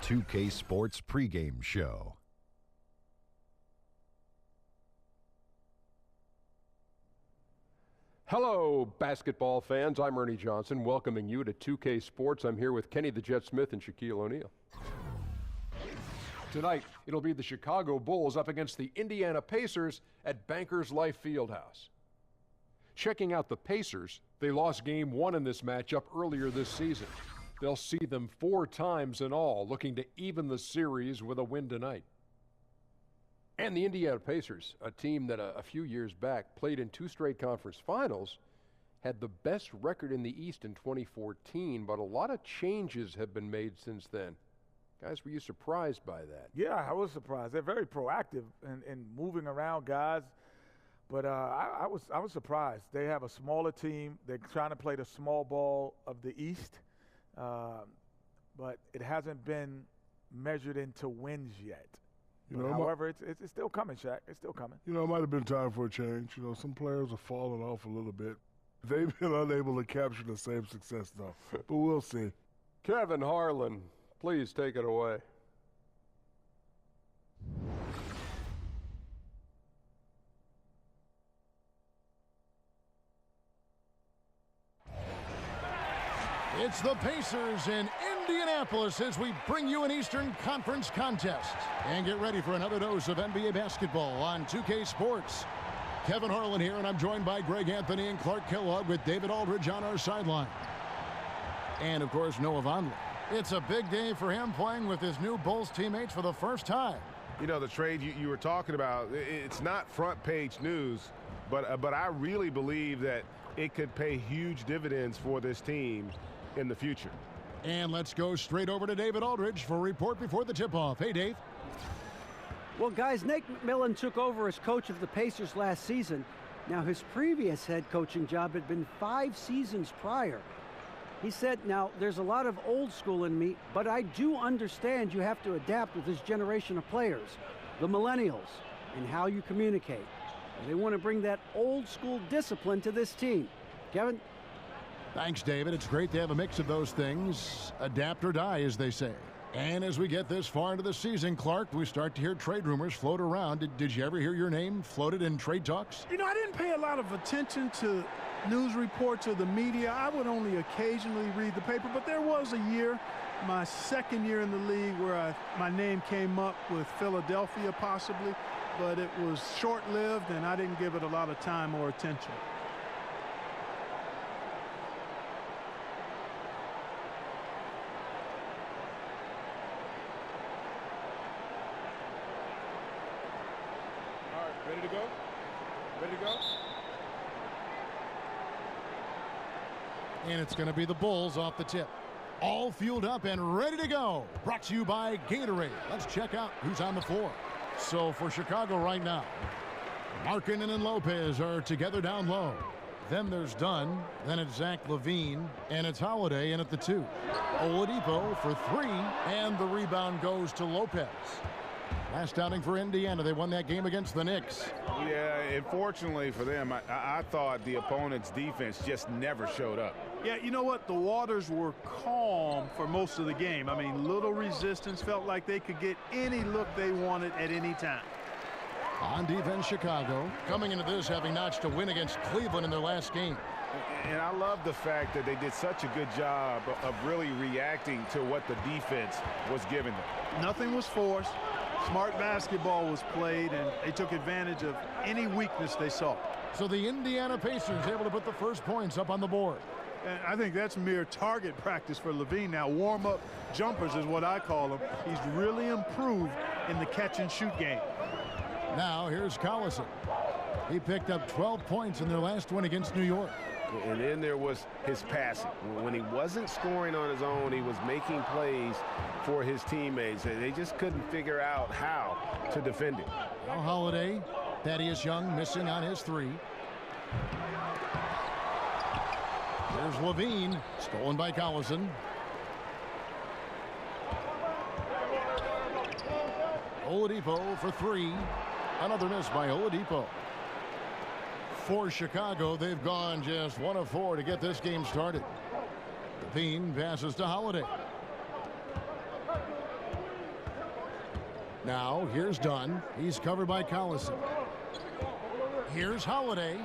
2K Sports pregame show. Hello, basketball fans. I'm Ernie Johnson, welcoming you to 2K Sports. I'm here with Kenny the Jet Smith and Shaquille O'Neal. Tonight, it'll be the Chicago Bulls up against the Indiana Pacers at Bankers Life Fieldhouse. Checking out the Pacers, they lost Game 1 in this matchup earlier this season. They'll see them 4 times in all, looking to even the series with a win tonight. And the Indiana Pacers, a team that a few years back played in 2 straight conference finals, had the best record in the East in 2014, but a lot of changes have been made since then. Guys, were you surprised by that? Yeah, I was surprised. They're very proactive in moving around guys, but I was surprised. They have a smaller team. They're trying to play the small ball of the East, but it hasn't been measured into wins yet. However, it's still coming, Shaq. It's still coming. It might have been time for a change. Some players are falling off a little bit. They've been unable to capture the same success, though. But we'll see. Kevin Harlan, please take it away. It's the Pacers in Indianapolis as we bring you an Eastern Conference contest. And get ready for another dose of NBA basketball on 2K Sports. Kevin Harlan here, and I'm joined by Greg Anthony and Clark Kellogg with David Aldridge on our sideline. And, of course, Noah Vonleh. It's a big day for him playing with his new Bulls teammates for the first time. The trade you were talking about, it's not front-page news, but I really believe that it could pay huge dividends for this team in the future. And let's go straight over to David Aldridge for a report before the tip-off. Hey, Dave. Well, guys, Nate McMillan took over as coach of the Pacers last season. Now, his previous head coaching job had been 5 seasons prior. He said, now, there's a lot of old school in me, but I do understand you have to adapt with this generation of players, the millennials, and how you communicate. And they want to bring that old school discipline to this team. Kevin? Thanks, David. It's great to have a mix of those things. Adapt or die, as they say. And as we get this far into the season, Clark, we start to hear trade rumors float around. Did you ever hear your name floated in trade talks? I didn't pay a lot of attention to news reports or the media. I would only occasionally read the paper, but there was a year, my second year in the league, where my name came up with Philadelphia possibly, but it was short-lived, and I didn't give it a lot of time or attention. Ready to go? Ready to go? And it's going to be the Bulls off the tip. All fueled up and ready to go. Brought to you by Gatorade. Let's check out who's on the floor. So for Chicago right now, Markkanen and Lopez are together down low. Then there's Dunn. Then it's Zach LaVine. And it's Holiday in at the 2. Oladipo for 3. And the rebound goes to Lopez. Last outing for Indiana, they won that game against the Knicks. Yeah, unfortunately for them, I thought the opponent's defense just never showed up. Yeah, you know what? The waters were calm for most of the game. Little resistance, felt like they could get any look they wanted at any time. On defense, Chicago, coming into this having notched a win against Cleveland in their last game. And I love the fact that they did such a good job of really reacting to what the defense was giving them. Nothing was forced. Smart basketball was played, and they took advantage of any weakness they saw. So the Indiana Pacers able to put the first points up on the board. And I think that's mere target practice for LaVine. Now, warm-up jumpers is what I call them. He's really improved in the catch-and-shoot game. Now, here's Collison. He picked up 12 points in their last one against New York. And then there was his passing. When he wasn't scoring on his own, he was making plays for his teammates. They just couldn't figure out how to defend him. Now Holiday, Thaddeus Young missing on his 3. There's LaVine, stolen by Collison. Oladipo for 3. Another miss by Oladipo. For Chicago, they've gone just 1 of 4 to get this game started. LaVine passes to Holiday. Now, here's Dunn. He's covered by Collison. Here's Holiday.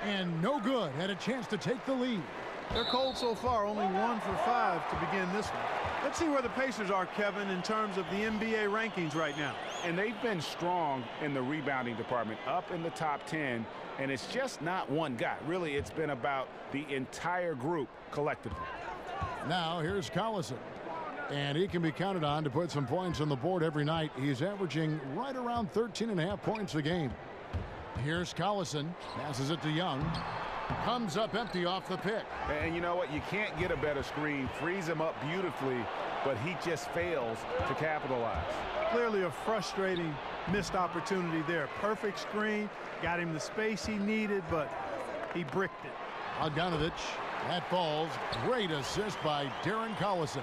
And no good. Had a chance to take the lead. They're cold so far, only 1 for 5 to begin this one. Let's see where the Pacers are, Kevin, in terms of the NBA rankings right now. And they've been strong in the rebounding department, up in the top 10, and it's just not one guy. Really, it's been about the entire group collectively. Now, here's Collison. And he can be counted on to put some points on the board every night. He's averaging right around 13.5 points a game. Here's Collison. Passes it to Young. Comes up empty off the pick. And you know what? You can't get a better screen. Frees him up beautifully, but he just fails to capitalize. Clearly a frustrating missed opportunity there. Perfect screen. Got him the space he needed, but he bricked it. Bogdanovich. That falls. Great assist by Darren Collison.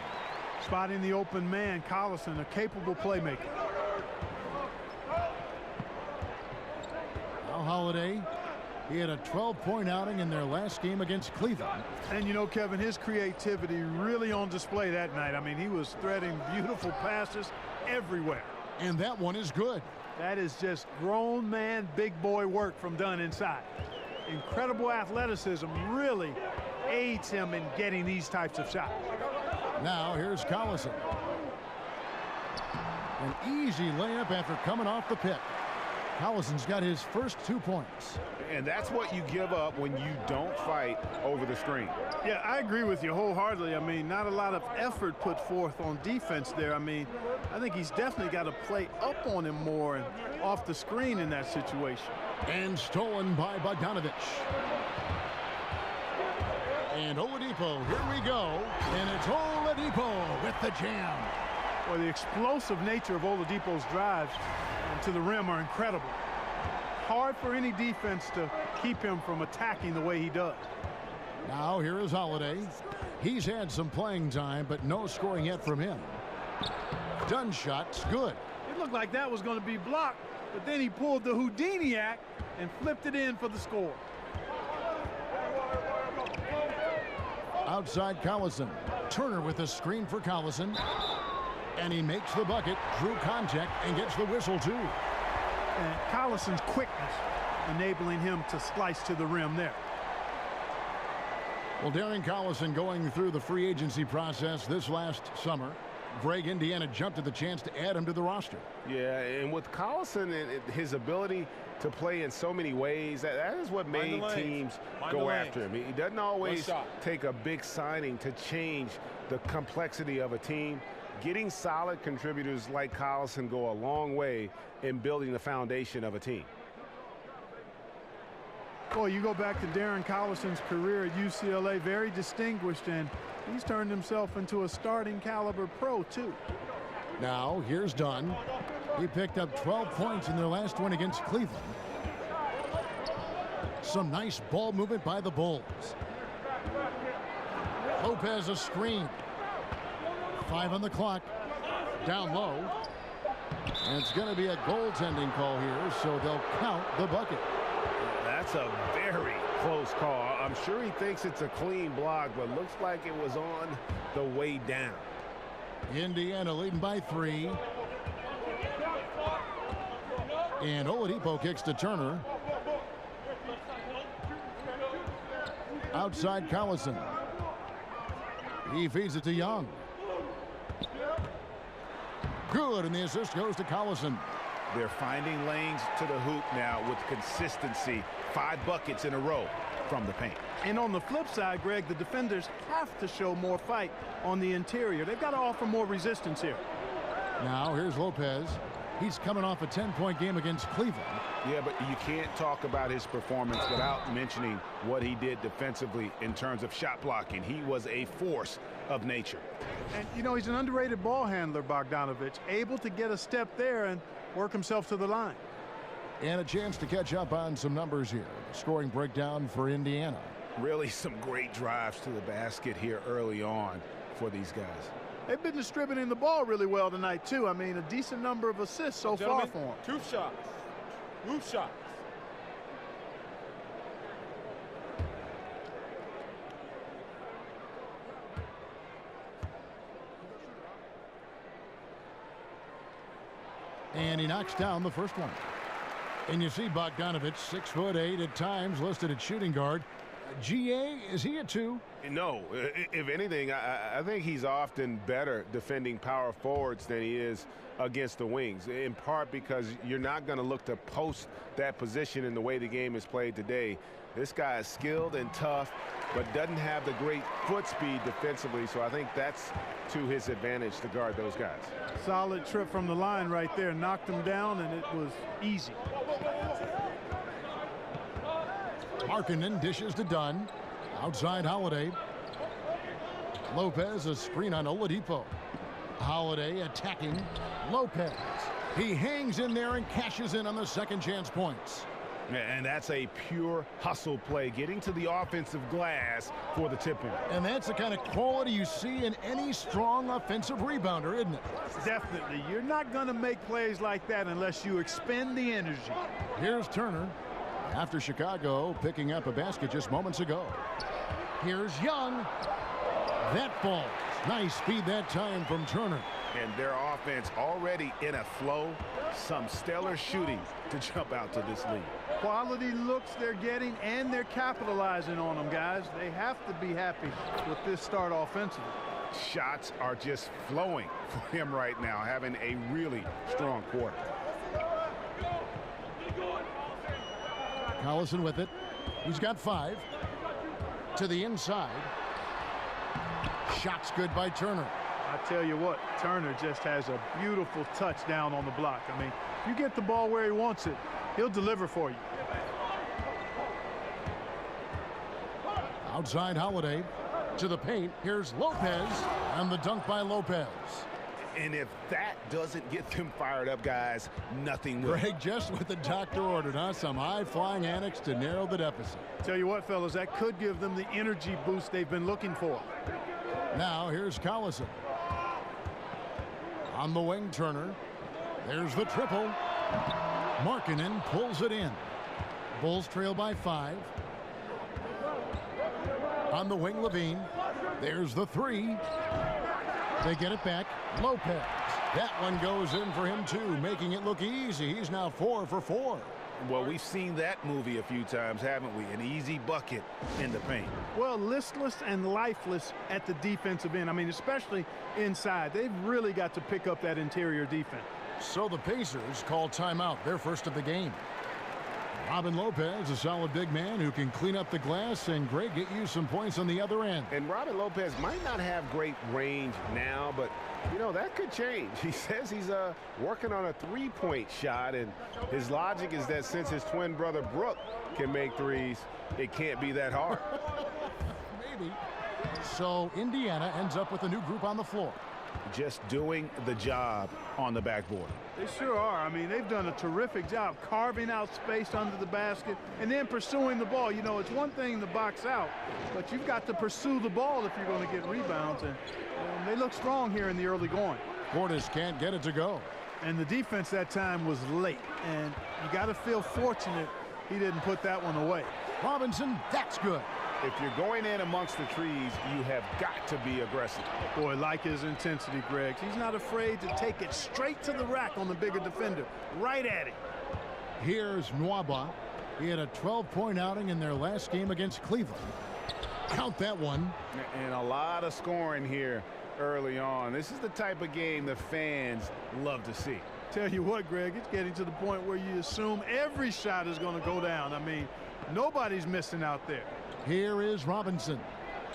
Spotting the open man, Collison, a capable playmaker. Now Holiday. He had a 12-point outing in their last game against Cleveland. And you know, Kevin, his creativity really on display that night. I mean, he was threading beautiful passes everywhere. And that one is good. That is just grown man, big boy work from Dunn inside. Incredible athleticism really aids him in getting these types of shots. Now here's Collison. An easy layup after coming off the pick. Collison's got his first 2 points. And that's what you give up when you don't fight over the screen. Yeah, I agree with you wholeheartedly. I mean, not a lot of effort put forth on defense there. I mean, I think he's definitely got to play up on him more and off the screen in that situation. And stolen by Bogdanovich. And Oladipo, here we go. And it's Oladipo with the jam. Well, the explosive nature of Oladipo's drives to the rim are incredible. Hard for any defense to keep him from attacking the way he does. Now here is Holiday. He's had some playing time, but no scoring yet from him. Dunn shot's good. It looked like that was going to be blocked, but then he pulled the Houdini act and flipped it in for the score. Outside Collison. Turner with a screen for Collison. And he makes the bucket, drew contact, and gets the whistle, too. And Collison's quickness enabling him to slice to the rim there. Well, Darren Collison going through the free agency process this last summer. Greg, Indiana jumped at the chance to add him to the roster. Yeah, and with Collison and his ability to play in so many ways, that is what made teams go after him. He doesn't always take a big signing to change the complexity of a team. Getting solid contributors like Collison go a long way in building the foundation of a team. Boy, you go back to Darren Collison's career at UCLA, very distinguished, and he's turned himself into a starting caliber pro, too. Now, here's Dunn. He picked up 12 points in their last win against Cleveland. Some nice ball movement by the Bulls. Lopez a screen. 5 on the clock. Down low. And it's going to be a goaltending call here, so they'll count the bucket. That's a very close call. I'm sure he thinks it's a clean block, but looks like it was on the way down. Indiana leading by 3. And Oladipo kicks to Turner. Outside Collison. He feeds it to Young. Good, and the assist goes to Collison. They're finding lanes to the hoop now with consistency. 5 buckets in a row from the paint. And on the flip side, Greg, the defenders have to show more fight on the interior. They've got to offer more resistance here. Now here's Lopez. He's coming off a 10-point game against Cleveland. Yeah, but you can't talk about his performance without mentioning what he did defensively in terms of shot blocking. He was a force of nature. And, you know, he's an underrated ball handler, Bogdanovich, able to get a step there and work himself to the line. And a chance to catch up on some numbers here. Scoring breakdown for Indiana. Really some great drives to the basket here early on for these guys. They've been distributing the ball really well tonight, too. I mean, a decent number of assists so far for them. 2 shots. 2 shots. And he knocks down the first one. And you see Bogdanovich, 6'8", at times listed at shooting guard. GA, is he a 2? No. If anything, I think he's often better defending power forwards than he is against the wings, in part because you're not going to look to post that position in the way the game is played today. This guy is skilled and tough, but doesn't have the great foot speed defensively, so I think that's to his advantage to guard those guys. Solid trip from the line right there. Knocked him down, and it was easy. Markkanen dishes to Dunn. Outside Holiday. Lopez, a screen on Oladipo. Holiday attacking Lopez. He hangs in there and cashes in on the second chance points. And that's a pure hustle play, getting to the offensive glass for the tip-in. And that's the kind of quality you see in any strong offensive rebounder, isn't it? Definitely. You're not going to make plays like that unless you expend the energy. Here's Turner after Chicago picking up a basket just moments ago. Here's Young. That falls. Nice speed that time from Turner. And their offense already in a flow. Some stellar shooting to jump out to this lead. Quality looks they're getting, and they're capitalizing on them, guys. They have to be happy with this start offensively. Shots are just flowing for him right now, having a really strong quarter. Collison with it. He's got 5. To the inside. Shots good by Turner. I tell you what, Turner just has a beautiful touchdown on the block. I mean, you get the ball where he wants it, he'll deliver for you. Outside Holiday to the paint. Here's Lopez, and the dunk by Lopez. And if that doesn't get them fired up, guys, nothing will. Greg, just what the doctor ordered, huh? Some high-flying antics to narrow the deficit. Tell you what, fellas, that could give them the energy boost they've been looking for. Now here's Collison. On the wing, Turner. There's the triple. Markkanen pulls it in. Bulls trail by 5. On the wing, Levine. There's the 3. They get it back. Lopez. That one goes in for him, too, making it look easy. He's now 4 for 4. Well, we've seen that movie a few times, haven't we? An easy bucket in the paint. Well, listless and lifeless at the defensive end. I mean, especially inside. They've really got to pick up that interior defense. So the Pacers call timeout, their first of the game. Robin Lopez, a solid big man who can clean up the glass and, Greg, get you some points on the other end. And Robin Lopez might not have great range now, but, you know, that could change. He says he's working on a three-point shot, and his logic is that since his twin brother Brook can make threes, it can't be that hard. Maybe. So Indiana ends up with a new group on the floor. Just doing the job on the backboard. They sure are. I mean, they've done a terrific job carving out space under the basket and then pursuing the ball. You know, it's one thing to box out, but you've got to pursue the ball if you're going to get rebounds. And they look strong here in the early going. Portis can't get it to go. And the defense that time was late. And you got to feel fortunate he didn't put that one away. Robinson, that's good. If you're going in amongst the trees, you have got to be aggressive. Boy, like his intensity, Greg. He's not afraid to take it straight to the rack on the bigger defender. Right at it. Here's Nwaba. He had a 12-point outing in their last game against Cleveland. Count that one. And a lot of scoring here early on. This is the type of game the fans love to see. Tell you what, Greg, it's getting to the point where you assume every shot is going to go down. I mean, nobody's missing out there. Here is Robinson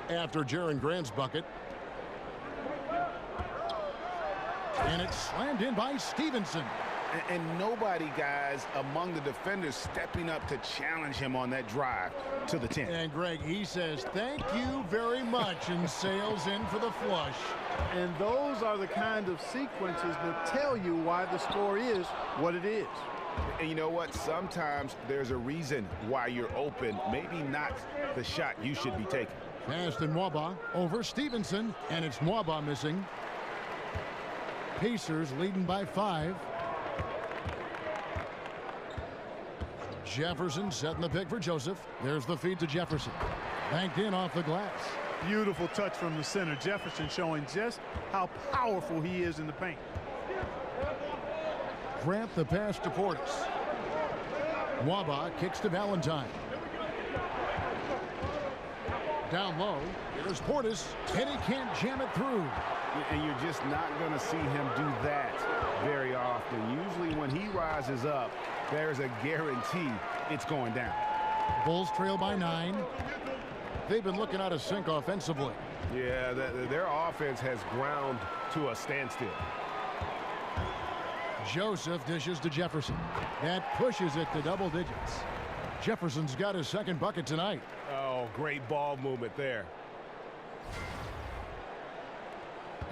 after Jaren Grant's bucket. And it's slammed in by Stevenson. And nobody, guys, among the defenders stepping up to challenge him on that drive to the 10. And, Greg, he says, thank you very much, and sails in for the flush. And those are the kind of sequences that tell you why the score is what it is. And you know what? Sometimes there's a reason why you're open. Maybe not the shot you should be taking. Pass to Nwaba over Stevenson, and it's Nwaba missing. Pacers leading by 5. Jefferson setting the pick for Joseph. There's the feed to Jefferson. Banked in off the glass. Beautiful touch from the center. Jefferson showing just how powerful he is in the paint. Grant the pass to Portis. Waba kicks to Valentine. Down low, here's Portis, and he can't jam it through. And you're just not going to see him do that very often. Usually when he rises up, there's a guarantee it's going down. Bulls trail by 9. They've been looking out of sync offensively. Yeah, their offense has ground to a standstill. Joseph dishes to Jefferson. That pushes it to double digits. Jefferson's got his second bucket tonight. Oh, great ball movement there.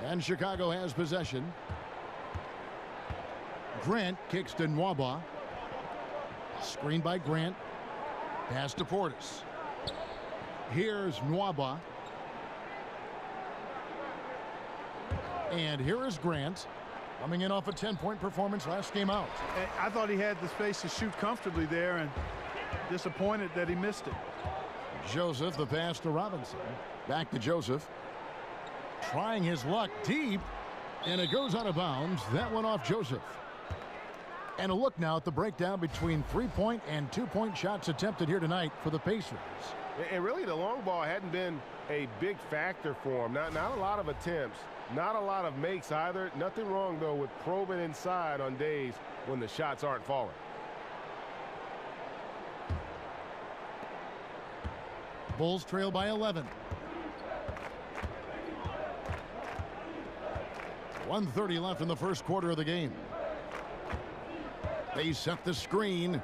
And Chicago has possession. Grant kicks to Nwaba. Screen by Grant. Pass to Portis. Here's Nwaba. And here is Grant, coming in off a 10-point performance last game out. I thought he had the space to shoot comfortably there, and disappointed that he missed it. Joseph, the pass to Robinson. Back to Joseph. Trying his luck deep, and it goes out of bounds. That one off Joseph. And a look now at the breakdown between 3-point and 2-point shots attempted here tonight for the Pacers. And really, the long ball hadn't been a big factor for him. Not a lot of attempts, not a lot of makes either. Nothing wrong, though, with probing inside on days when the shots aren't falling. Bulls trail by 11. 1:30 left in the first quarter of the game. They set the screen.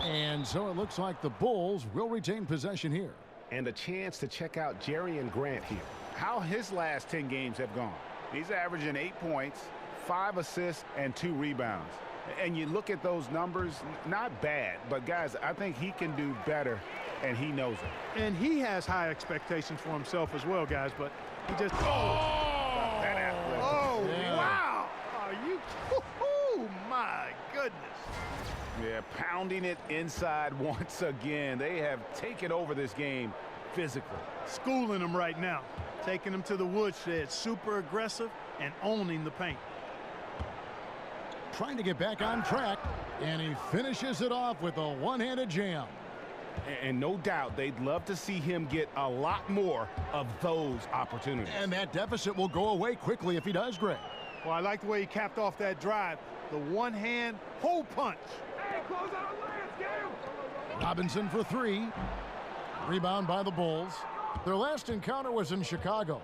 And so it looks like the Bulls will retain possession here. And a chance to check out Jerian Grant here. How his last 10 games have gone. He's averaging 8 points, 5 assists, and 2 rebounds. And you look at those numbers, not bad. But, guys, I think he can do better, and he knows it. And he has high expectations for himself as well, guys. But he just... Oh, Yeah. Wow. Are you... Oh, my goodness. Yeah, pounding it inside once again. They have taken over this game physically. Schooling them right now. Taking them to the woodshed. Super aggressive and owning the paint. Trying to get back on track, and he finishes it off with a one-handed jam. And no doubt they'd love to see him get a lot more of those opportunities. And that deficit will go away quickly if he does, Greg. Well, I like the way he capped off that drive. The one-hand hole punch. Robinson for 3. Rebound by the Bulls. Their last encounter was in Chicago.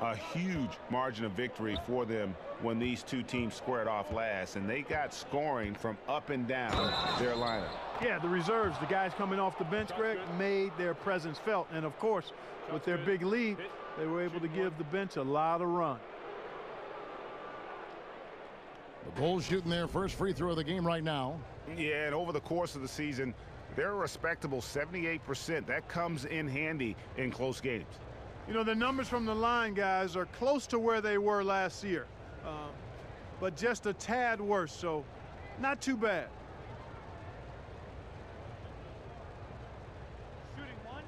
A huge margin of victory for them when these two teams squared off last, and they got scoring from up and down their lineup. Yeah, the reserves, the guys coming off the bench, Greg, made their presence felt. And, of course, with their big lead, they were able to give the bench a lot of run. The Bulls shooting their first free throw of the game right now. Yeah, and over the course of the season, they're a respectable 78%. That comes in handy in close games. You know, the numbers from the line, guys, are close to where they were last year, but just a tad worse, so not too bad. Shooting one.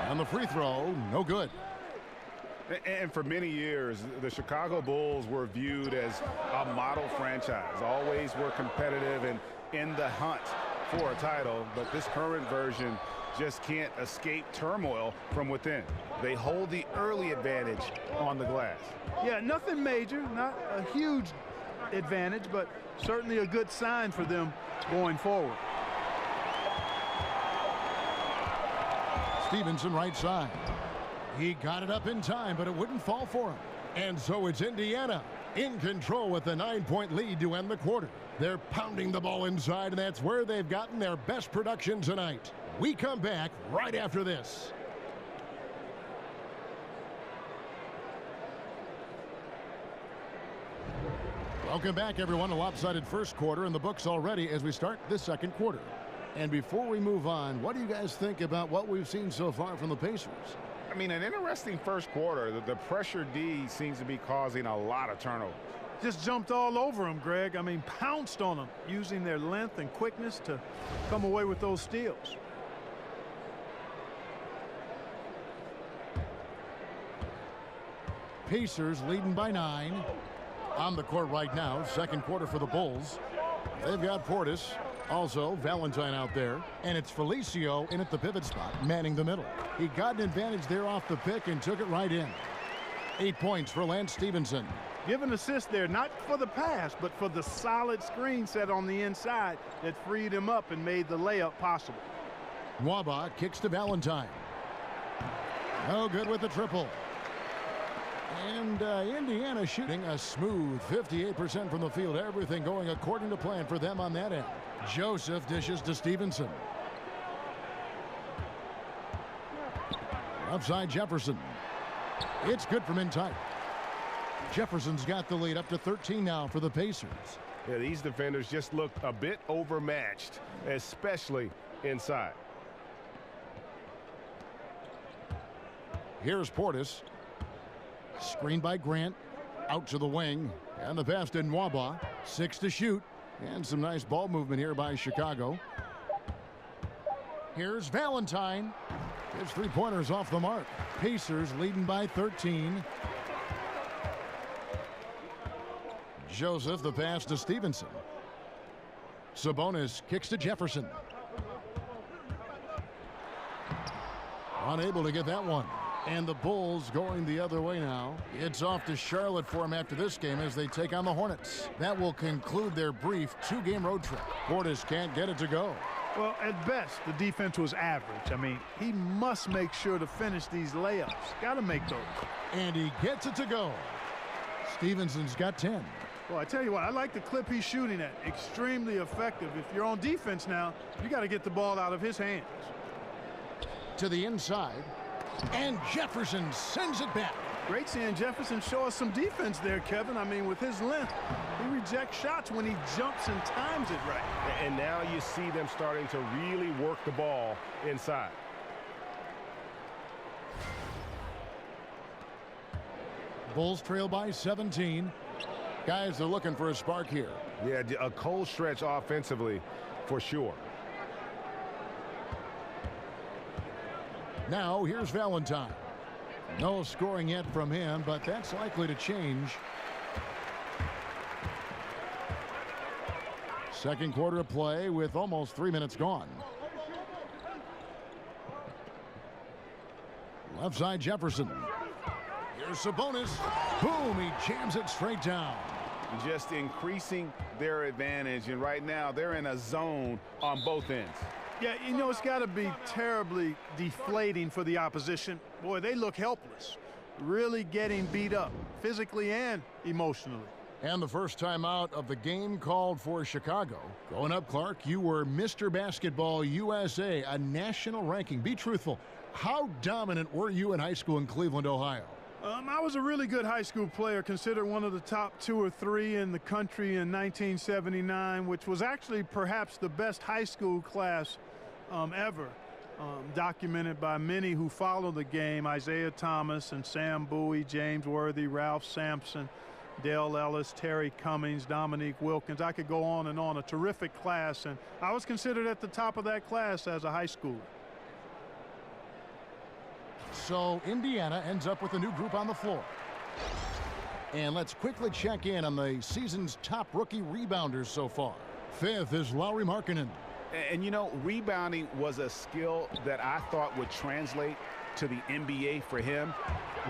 And the free throw, no good. And for many years, the Chicago Bulls were viewed as a model franchise. Always were competitive and in the hunt for a title. But this current version just can't escape turmoil from within. They hold the early advantage on the glass. Yeah, nothing major, not a huge advantage, but certainly a good sign for them going forward. Stevenson right side. He got it up in time, but it wouldn't fall for him. And so it's Indiana in control with a 9-point lead to end the quarter. They're pounding the ball inside, and that's where they've gotten their best production tonight. We come back right after this. Welcome back, everyone. A lopsided first quarter in the books already as we start this second quarter. And before we move on, what do you guys think about what we've seen so far from the Pacers? I mean, an interesting first quarter. The pressure D seems to be causing a lot of turnovers. just jumped all over him, Greg. I mean, pounced on him, using their length and quickness to come away with those steals. Pacers leading by 9. On the court right now, second quarter for the Bulls. They've got Portis, also Valentine out there, and it's Felicio in at the pivot spot, manning the middle. He got an advantage there off the pick and took it right in. 8 points for Lance Stevenson. Give an assist there, not for the pass, but for the solid screen set on the inside that freed him up and made the layup possible. Nwaba kicks to Valentine. No good with the triple. And Indiana shooting a smooth 58% from the field. Everything going according to plan for them on that end. Joseph dishes to Stevenson. Upside Jefferson. It's good from in tight. Jefferson's got the lead up to 13 now for the Pacers. Yeah, these defenders just look a bit overmatched, especially inside. Here's Portis. Screened by Grant. Out to the wing. And the pass to Nwaba. 6 to shoot. And some nice ball movement here by Chicago. Here's Valentine. His three-pointers off the mark. Pacers leading by 13. Joseph, the pass to Stevenson. Sabonis kicks to Jefferson. Unable to get that one. And the Bulls going the other way now. It's off to Charlotte for them after this game as they take on the Hornets. That will conclude their brief 2-game road trip. Portis can't get it to go. Well, at best, the defense was average. I mean, he must make sure to finish these layups. Got to make those. And he gets it to go. Stevenson's got 10. Well, I tell you what, I like the clip he's shooting at. Extremely effective. If you're on defense now, you got to get the ball out of his hands. To the inside. And Jefferson sends it back. Great seeing Jefferson show us some defense there, Kevin. I mean, with his length, he rejects shots when he jumps and times it right. And now you see them starting to really work the ball inside. Bulls trail by 17. Guys, they're looking for a spark here. Yeah, a cold stretch offensively for sure. Now here's Valentine. No scoring yet from him, but that's likely to change. Second quarter of play with almost 3 minutes gone. Left side Jefferson. Here's Sabonis. Boom, he jams it straight down. Just increasing their advantage, and right now they're in a zone on both ends. Yeah, you know, it's got to be terribly deflating for the opposition. Boy, they look helpless. Really getting beat up, physically and emotionally. And the first time out of the game called for Chicago. Going up, Clark, you were Mr. Basketball USA, a national ranking. Be truthful. How dominant were you in high school in Cleveland, Ohio? I was a really good high school player, considered one of the top 2 or 3 in the country in 1979, which was actually perhaps the best high school class ever, documented by many who follow the game: Isaiah Thomas and Sam Bowie, James Worthy, Ralph Sampson, Dale Ellis, Terry Cummings, Dominique Wilkins. I could go on and on. A terrific class, and I was considered at the top of that class as a high schooler. So Indiana ends up with a new group on the floor. And let's quickly check in on the season's top rookie rebounders so far. 5th is Lauri Markkanen. And you know, rebounding was a skill that I thought would translate to the NBA for him.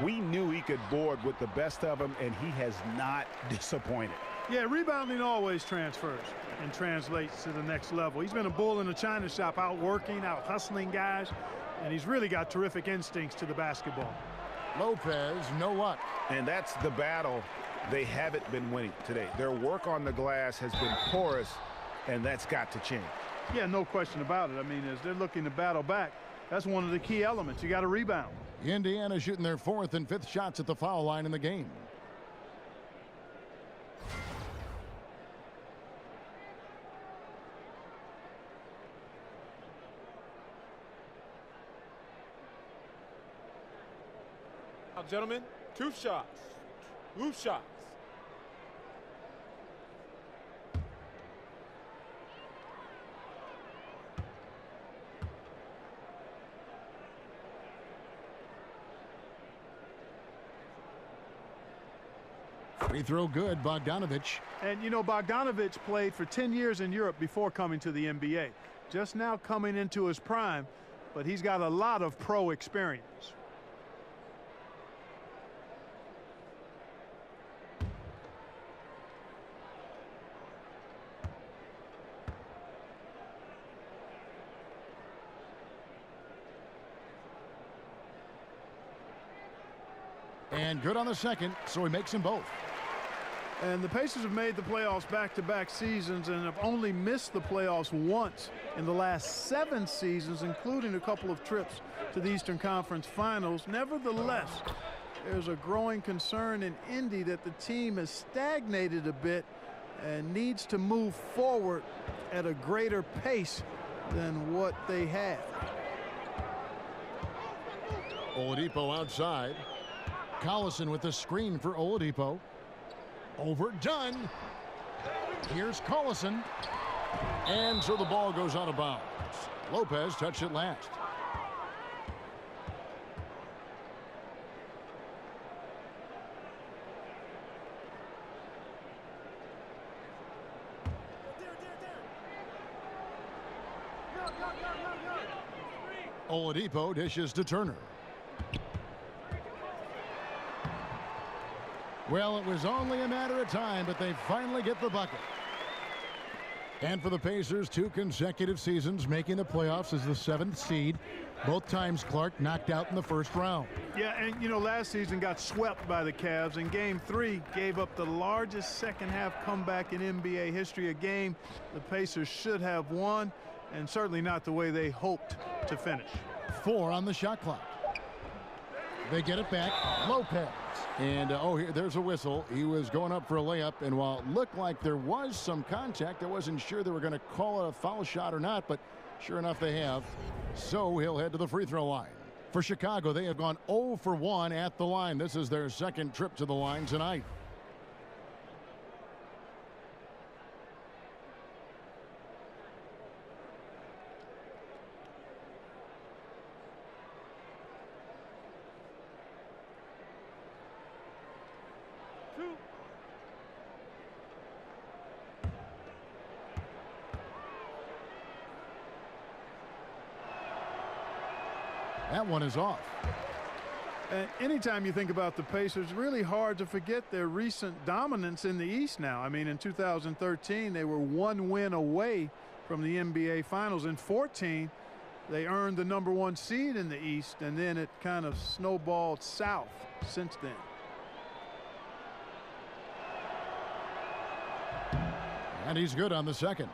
We knew he could board with the best of them, and he has not disappointed. Yeah, rebounding always transfers and translates to the next level. He's been a bull in a china shop, out working, out hustling guys, and he's really got terrific instincts to the basketball. Lopez, no luck. And that's the battle they haven't been winning today. Their work on the glass has been porous, and that's got to change. Yeah, no question about it. I mean, as they're looking to battle back, that's one of the key elements. You got to rebound. Indiana shooting their 4th and 5th shots at the foul line in the game. Now, gentlemen, 2 shots. 2 shots. Free throw good, Bogdanovich. And, you know, Bogdanovich played for 10 years in Europe before coming to the NBA. Just now coming into his prime, but he's got a lot of pro experience. And good on the second, so he makes them both. And the Pacers have made the playoffs back-to-back seasons and have only missed the playoffs once in the last 7 seasons, including a couple of trips to the Eastern Conference Finals. Nevertheless, there's a growing concern in Indy that the team has stagnated a bit and needs to move forward at a greater pace than what they have. Oladipo outside. Collison with the screen for Oladipo. Overdone. Here's Collison. And so the ball goes out of bounds. Lopez touched it last. Oladipo dishes to Turner. Well, it was only a matter of time, but they finally get the bucket. And for the Pacers, 2 consecutive seasons making the playoffs as the 7th seed. Both times Clark knocked out in the first round. Yeah, and you know, last season got swept by the Cavs. In Game 3, gave up the largest second-half comeback in NBA history. A game the Pacers should have won, and certainly not the way they hoped to finish. 4 on the shot clock. They get it back. Lopez. And, here, there's a whistle. He was going up for a layup, and while it looked like there was some contact, I wasn't sure they were going to call it a foul shot or not, but sure enough they have. So he'll head to the free throw line. For Chicago, they have gone 0 for 1 at the line. This is their second trip to the line tonight. That one is off. And anytime you think about the Pacers, really hard to forget their recent dominance in the East now. I mean, in 2013, they were 1 win away from the NBA Finals. In 14, they earned the #1 seed in the East, and then it kind of snowballed south since then. And he's good on the second.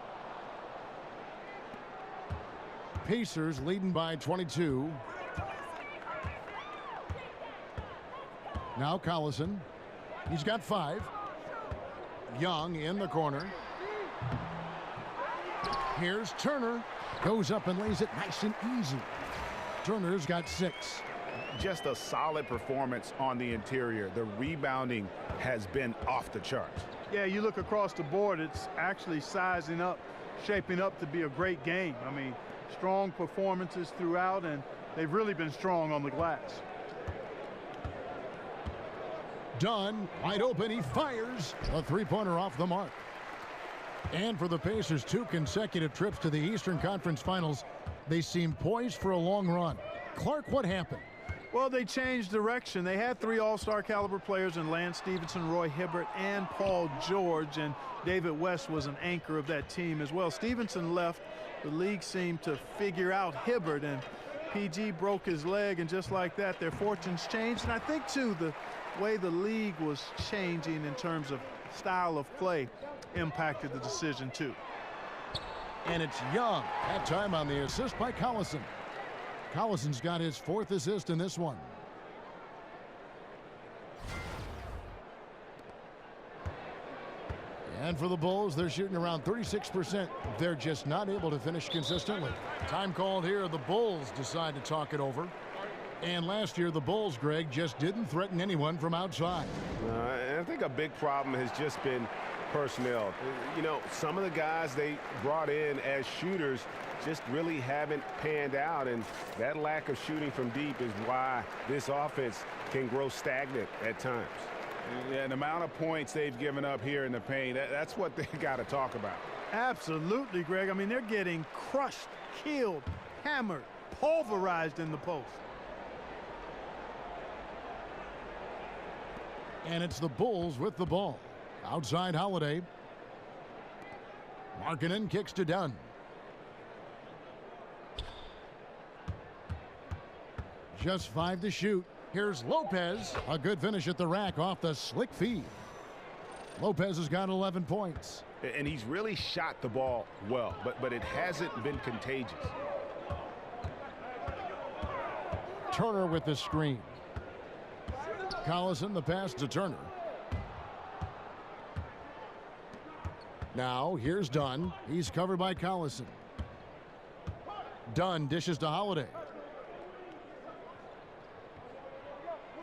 Pacers leading by 22. Now Collison. He's got 5. Young in the corner. Here's Turner. Goes up and lays it nice and easy. Turner's got 6. Just a solid performance on the interior. The rebounding has been off the charts. Yeah, you look across the board, it's actually sizing up, shaping up to be a great game. I mean, strong performances throughout, and they've really been strong on the glass. Dunn, wide open, he fires. A 3-pointer off the mark. And for the Pacers, 2 consecutive trips to the Eastern Conference Finals. They seem poised for a long run. Clark, what happened? Well, they changed direction. They had 3 all-star caliber players in Lance Stevenson, Roy Hibbert, and Paul George, and David West was an anchor of that team as well. Stevenson left. The league seemed to figure out Hibbert, and PG broke his leg, and just like that, their fortunes changed. And I think, too, the way the league was changing in terms of style of play impacted the decision, too. And it's Young. That time on the assist by Collison. Collison's got his 4th assist in this one. And for the Bulls, they're shooting around 36%. They're just not able to finish consistently. Time called here. The Bulls decide to talk it over. And last year, the Bulls, Greg, just didn't threaten anyone from outside. I think a big problem has just been personnel. You know, some of the guys they brought in as shooters just really haven't panned out, and that lack of shooting from deep is why this offense can grow stagnant at times. Yeah, the amount of points they've given up here in the paint, that's what they got to talk about. Absolutely, Greg. I mean, they're getting crushed, killed, hammered, pulverized in the post. And it's the Bulls with the ball. Outside Holiday. Markkanen kicks to Dunn. Just 5 to shoot. Here's Lopez. A good finish at the rack off the slick feed. Lopez has got 11 points. And he's really shot the ball well, but it hasn't been contagious. Turner with the screen. Collison, the pass to Turner. Now here's Dunn. He's covered by Collison. Dunn dishes to Holiday.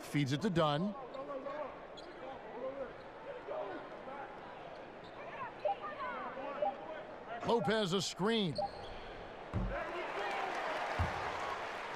Feeds it to Dunn. Lopez a screen.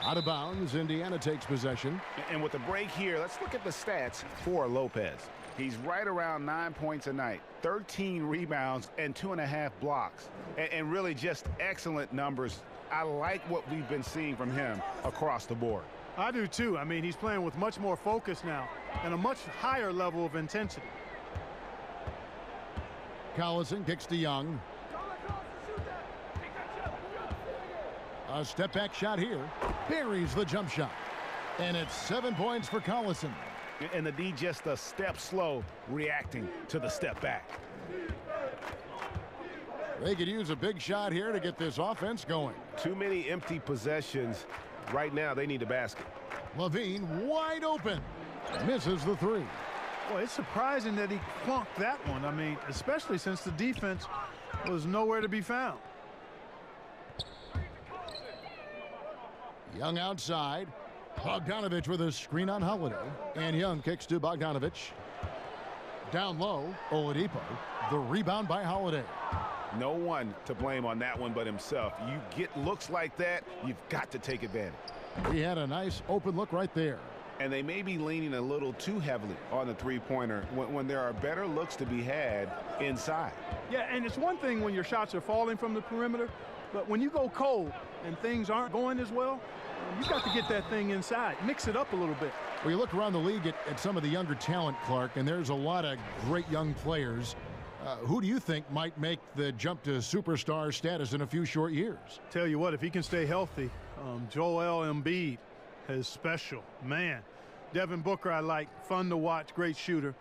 Out of bounds, Indiana takes possession. And with the break here, let's look at the stats for Lopez. He's right around 9 points a night, 13 rebounds, and 2.5 blocks. And really just excellent numbers. I like what we've been seeing from him across the board. I do too. I mean, he's playing with much more focus now and a much higher level of intensity. Collison kicks to Young. A step back shot here. Buries the jump shot. And it's 7 points for Collison. And the D just a step slow reacting to the step back. They could use a big shot here to get this offense going. Too many empty possessions. Right now they need a basket. Levine wide open. Misses the three. Well, it's surprising that he plunked that one. I mean, especially since the defense was nowhere to be found. Young outside. Bogdanovich with a screen on Holiday. And Young kicks to Bogdanovich. Down low, Oladipo. The rebound by Holiday. No one to blame on that one but himself. You get looks like that, you've got to take advantage. He had a nice open look right there. And they may be leaning a little too heavily on the three-pointer when there are better looks to be had inside. Yeah, and it's one thing when your shots are falling from the perimeter, but when you go cold and things aren't going as well, you got to get that thing inside. Mix it up a little bit. Well, you look around the league at some of the younger talent, Clark, and there's a lot of great young players. Who do you think might make the jump to superstar status in a few short years? Tell you what, if he can stay healthy, Joel Embiid is special. Man, Devin Booker I like, fun to watch, great shooter.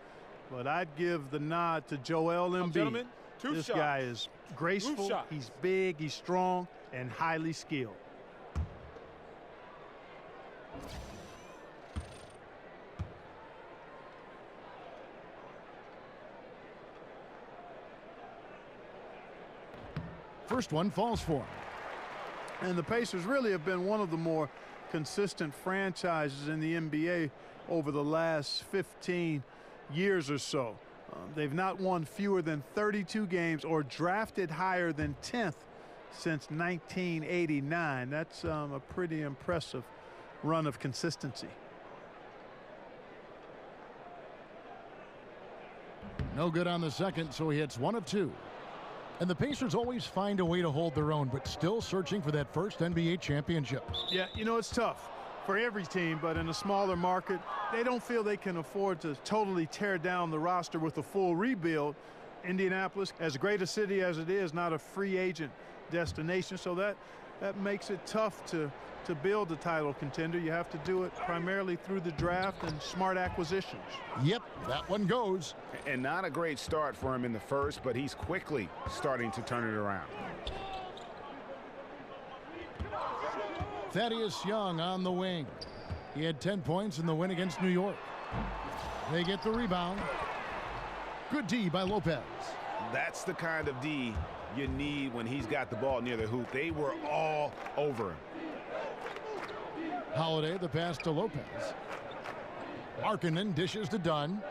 But I'd give the nod to Joel Embiid. Gentlemen, this guy is graceful, he's big, he's strong, and highly skilled. First one falls for him. And the Pacers really have been one of the more consistent franchises in the NBA over the last 15 years or so. They've not won fewer than 32 games or drafted higher than 10th since 1989. That's a pretty impressive run of consistency. No good on the second, so he hits 1 of 2. And the Pacers always find a way to hold their own, but still searching for that first NBA championship. Yeah, you know, it's tough for every team, but in a smaller market, they don't feel they can afford to totally tear down the roster with a full rebuild. Indianapolis, as great a city as it is, not a free agent destination, so that makes it tough to build a title contender. You have to do it primarily through the draft and smart acquisitions. Yep, that one goes. And not a great start for him in the first, but he's quickly starting to turn it around. Thaddeus Young on the wing. He had 10 points in the win against New York. They get the rebound. Good D by Lopez. That's the kind of D you need when he's got the ball near the hoop. They were all over him. Holiday, the pass to Lopez. Markkanen dishes to Dunn.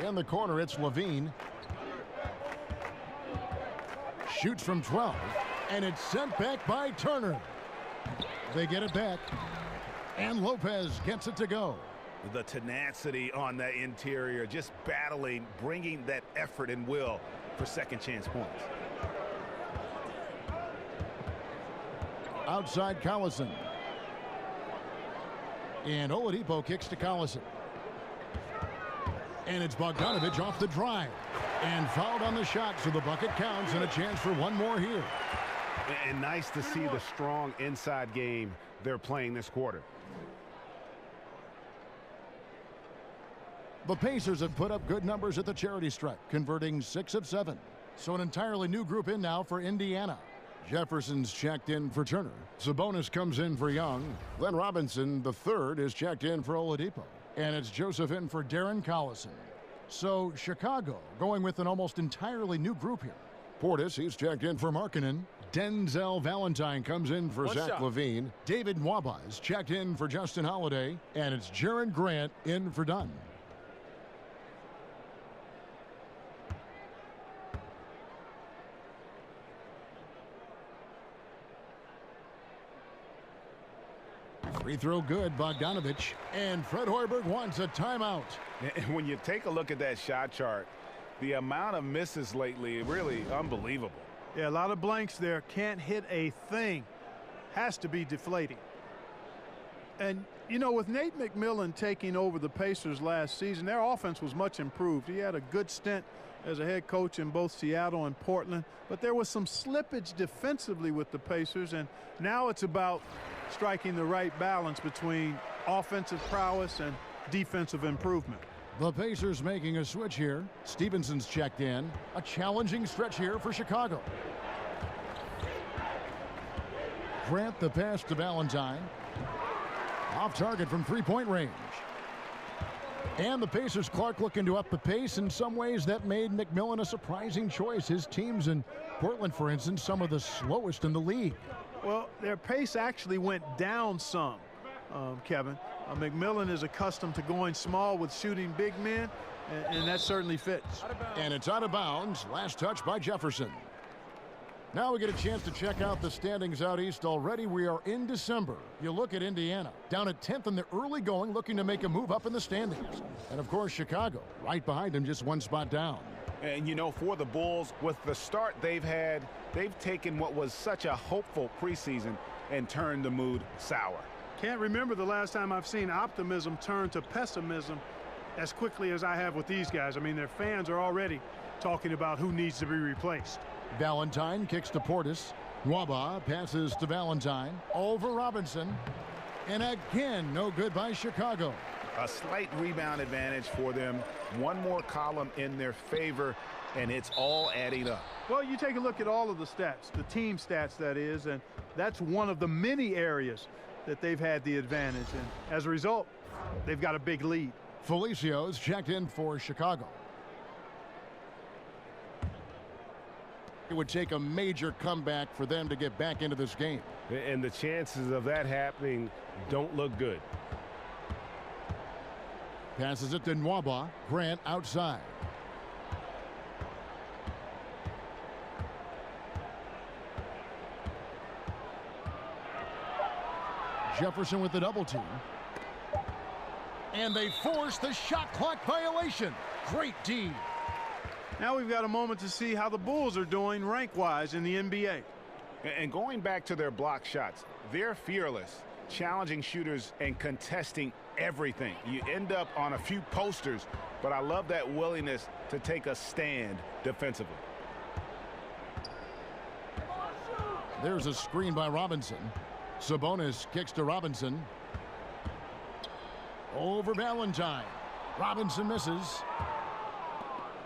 In the corner, it's Levine. Shoots from 12, and it's sent back by Turner. They get it back, and Lopez gets it to go. The tenacity on that interior, just battling, bringing that effort and will for second chance points. Outside Collison. And Oladipo kicks to Collison. And it's Bogdanovic off the drive. And fouled on the shot, so the bucket counts and a chance for one more here. And nice to see the strong inside game they're playing this quarter. The Pacers have put up good numbers at the charity stripe, converting 6 of 7. So an entirely new group in now for Indiana. Jefferson's checked in for Turner. Sabonis comes in for Young. Glenn Robinson, the third, is checked in for Oladipo. And it's Joseph in for Darren Collison. So Chicago going with an almost entirely new group here. Portis, he's checked in for Markkanen. Denzel Valentine comes in for Zach LaVine. David Nwaba is checked in for Justin Holiday. And it's Jaren Grant in for Dunn. Free throw good, Bogdanovic. And Fred Hoiberg wants a timeout. And when you take a look at that shot chart, the amount of misses lately, really unbelievable. Yeah, a lot of blanks there. Can't hit a thing. Has to be deflating. And, you know, with Nate McMillan taking over the Pacers last season, their offense was much improved. He had a good stint as a head coach in both Seattle and Portland. But there was some slippage defensively with the Pacers, and now it's about striking the right balance between offensive prowess and defensive improvement. The Pacers making a switch here. Stevenson's checked in. A challenging stretch here for Chicago. Grant the pass to Valentine. Off target from three-point range. And the Pacers, Clark looking to up the pace. In some ways that made McMillan a surprising choice. His teams in Portland, for instance, some of the slowest in the league. Well, their pace actually went down some, Kevin. McMillan is accustomed to going small with shooting big men, and that certainly fits. And it's out of bounds. Last touch by Jefferson. Now we get a chance to check out the standings out east already. We are in December. You look at Indiana, down at 10th in the early going, looking to make a move up in the standings. And, of course, Chicago, right behind them, just one spot down. And, you know, for the Bulls, with the start they've had, they've taken what was such a hopeful preseason and turned the mood sour. Can't remember the last time I've seen optimism turn to pessimism as quickly as I have with these guys. I mean, their fans are already talking about who needs to be replaced. Valentine kicks to Portis. Nwaba passes to Valentine. Over Robinson. And again, no good by Chicago. A slight rebound advantage for them. One more column in their favor, and it's all adding up. Well, you take a look at all of the stats, the team stats, that is, and that's one of the many areas that they've had the advantage. And as a result, they've got a big lead. Felicio's checked in for Chicago. It would take a major comeback for them to get back into this game. And the chances of that happening don't look good. Passes it to Nwaba. Grant outside. Jefferson with the double team. And they force the shot clock violation. Great D. Now we've got a moment to see how the Bulls are doing rank-wise in the NBA. And going back to their block shots, they're fearless, challenging shooters and contesting everything. You end up on a few posters, but I love that willingness to take a stand defensively. There's a screen by Robinson. Sabonis kicks to Robinson. Over Valentine. Robinson misses.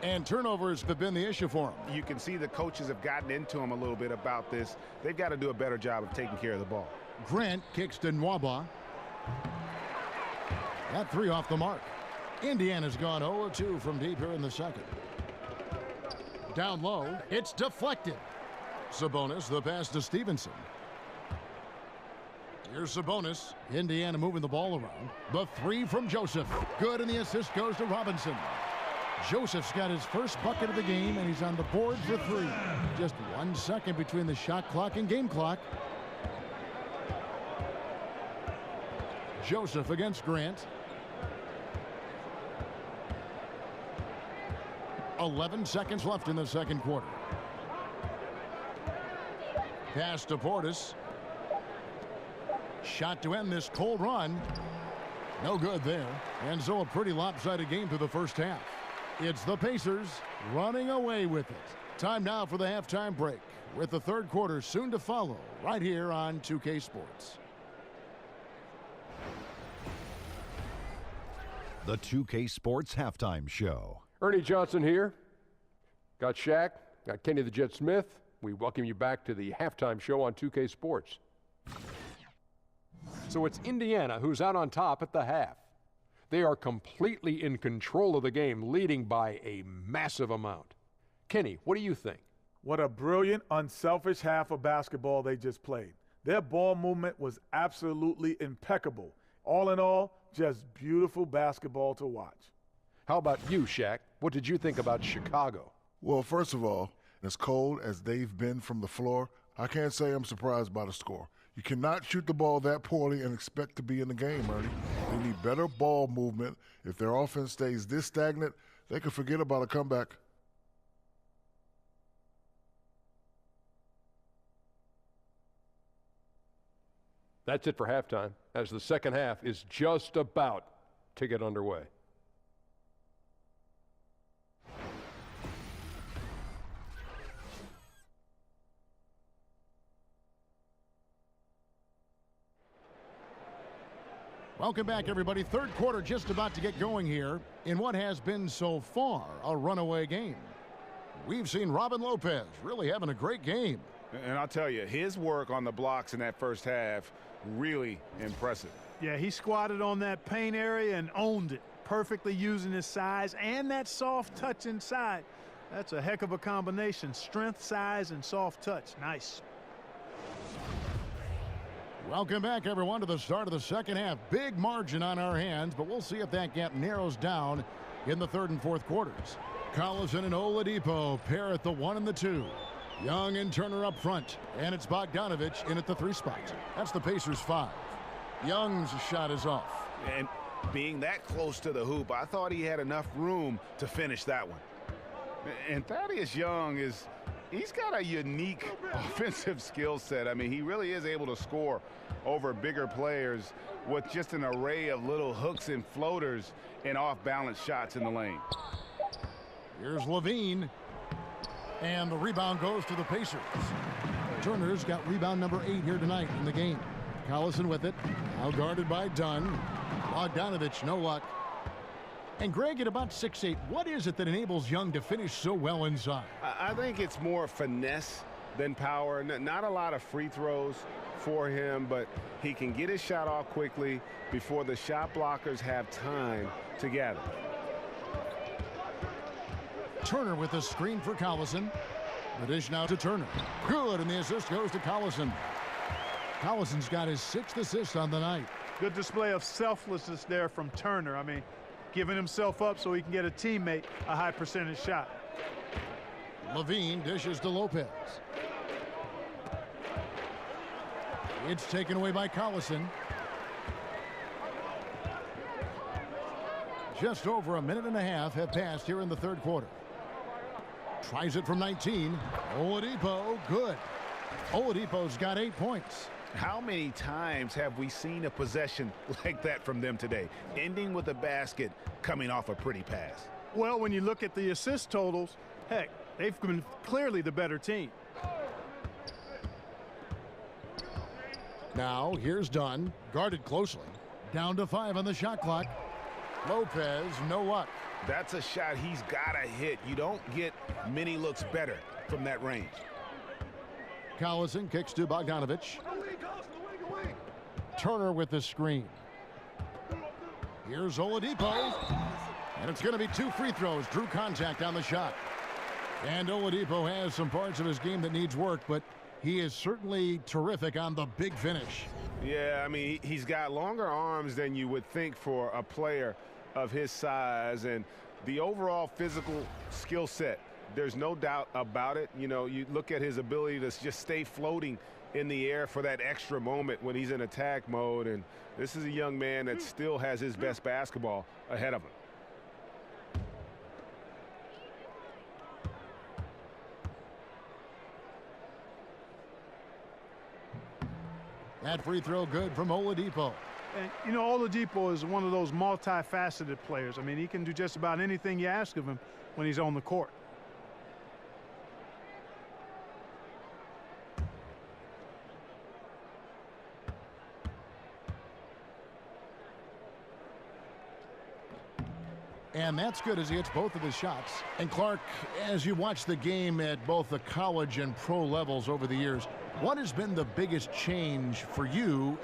And turnovers have been the issue for him. You can see the coaches have gotten into him a little bit about this. They've got to do a better job of taking care of the ball. Grant kicks to Nwaba. That three off the mark. Indiana's gone 0-2 from deep here in the second. Down low, it's deflected. Sabonis, the pass to Stevenson. Here's Sabonis. Indiana moving the ball around. The three from Joseph. Good, and the assist goes to Robinson. Joseph's got his first bucket of the game, and he's on the board for three. Just 1 second between the shot clock and game clock. Joseph against Grant. 11 seconds left in the second quarter. Pass to Portis. Shot to end this cold run. No good there. And so a pretty lopsided game through the first half. It's the Pacers running away with it. Time now for the halftime break, with the third quarter soon to follow right here on 2K Sports. The 2K Sports Halftime Show. Ernie Johnson here. Got Shaq, got Kenny the Jet Smith. We welcome you back to the halftime show on 2K Sports. So it's Indiana who's out on top at the half. They are completely in control of the game, leading by a massive amount. Kenny, what do you think? What a brilliant, unselfish half of basketball they just played. Their ball movement was absolutely impeccable. All in all, just beautiful basketball to watch. How about you, Shaq? What did you think about Chicago? Well, first of all, as cold as they've been from the floor, I can't say I'm surprised by the score. You cannot shoot the ball that poorly and expect to be in the game, Ernie. They need better ball movement. If their offense stays this stagnant, they could forget about a comeback. That's it for halftime, as the second half is just about to get underway. Welcome back, everybody. Third quarter just about to get going here in what has been so far a runaway game. We've seen Robin Lopez really having a great game. And I'll tell you, his work on the blocks in that first half, really impressive. Yeah, he squatted on that paint area and owned it, perfectly using his size and that soft touch inside. That's a heck of a combination. Strength, size, and soft touch. Nice. Welcome back, everyone, to the start of the second half. Big margin on our hands, but we'll see if that gap narrows down in the third and fourth quarters. Collison and Oladipo pair at the 1 and the 2. Young and Turner up front, and it's Bogdanovich in at the 3 spot. That's the Pacers 5. Young's shot is off. And being that close to the hoop, I thought he had enough room to finish that one. And Thaddeus Young he's got a unique offensive skill set. I mean, he really is able to score over bigger players with just an array of little hooks and floaters and off-balance shots in the lane. Here's Levine. And the rebound goes to the Pacers. Turner's got rebound number 8 here tonight in the game. Collison with it. Now guarded by Dunn. Bogdanovich, no luck. And Greg, at about 6'8", what is it that enables Young to finish so well inside? I think it's more finesse than power. Not a lot of free throws for him, but he can get his shot off quickly before the shot blockers have time to gather. Turner with a screen for Collison. The dish now to Turner. Good, and the assist goes to Collison. Collison's got his 6th assist on the night. Good display of selflessness there from Turner. I mean, giving himself up so he can get a teammate a high percentage shot. Levine dishes to Lopez. It's taken away by Collison. Just over a minute and a half have passed here in the third quarter. Tries it from 19. Oladipo, good. Oladipo's got 8 points. How many times have we seen a possession like that from them today, ending with a basket coming off a pretty pass? Well, when you look at the assist totals, heck, they've been clearly the better team. Now here's Dunn, guarded closely. Down to 5 on the shot clock. Lopez, no luck. That's a shot he's got to hit. You don't get many looks better from that range. Collison kicks to Bogdanovich. Turner with the screen. Here's Oladipo. And it's going to be 2 free throws. Drew contact on the shot. And Oladipo has some parts of his game that needs work, but he is certainly terrific on the big finish. Yeah, I mean, he's got longer arms than you would think for a player of his size, and the overall physical skill set, there's no doubt about it. You know, you look at his ability to just stay floating in the air for that extra moment when he's in attack mode, and this is a young man that still has his best basketball ahead of him. That free throw good from Oladipo. And, you know, Oladipo is one of those multifaceted players. I mean, he can do just about anything you ask of him when he's on the court. And that's good as he hits both of his shots. And Clark, as you watch the game at both the college and pro levels over the years, what has been the biggest change for you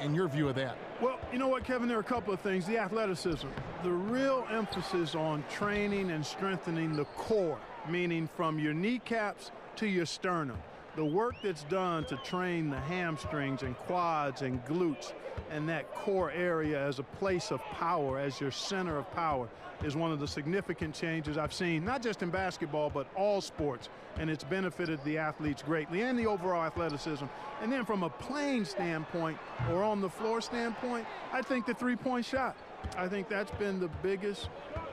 in your view of that? Well, you know what, Kevin, there are a couple of things. The athleticism, the real emphasis on training and strengthening the core, meaning from your kneecaps to your sternum. The work that's done to train the hamstrings and quads and glutes and that core area as a place of power, as your center of power, is one of the significant changes I've seen, not just in basketball, but all sports. And it's benefited the athletes greatly and the overall athleticism. And then from a playing standpoint or on the floor standpoint, I think the three-point shot. I think that's been the biggest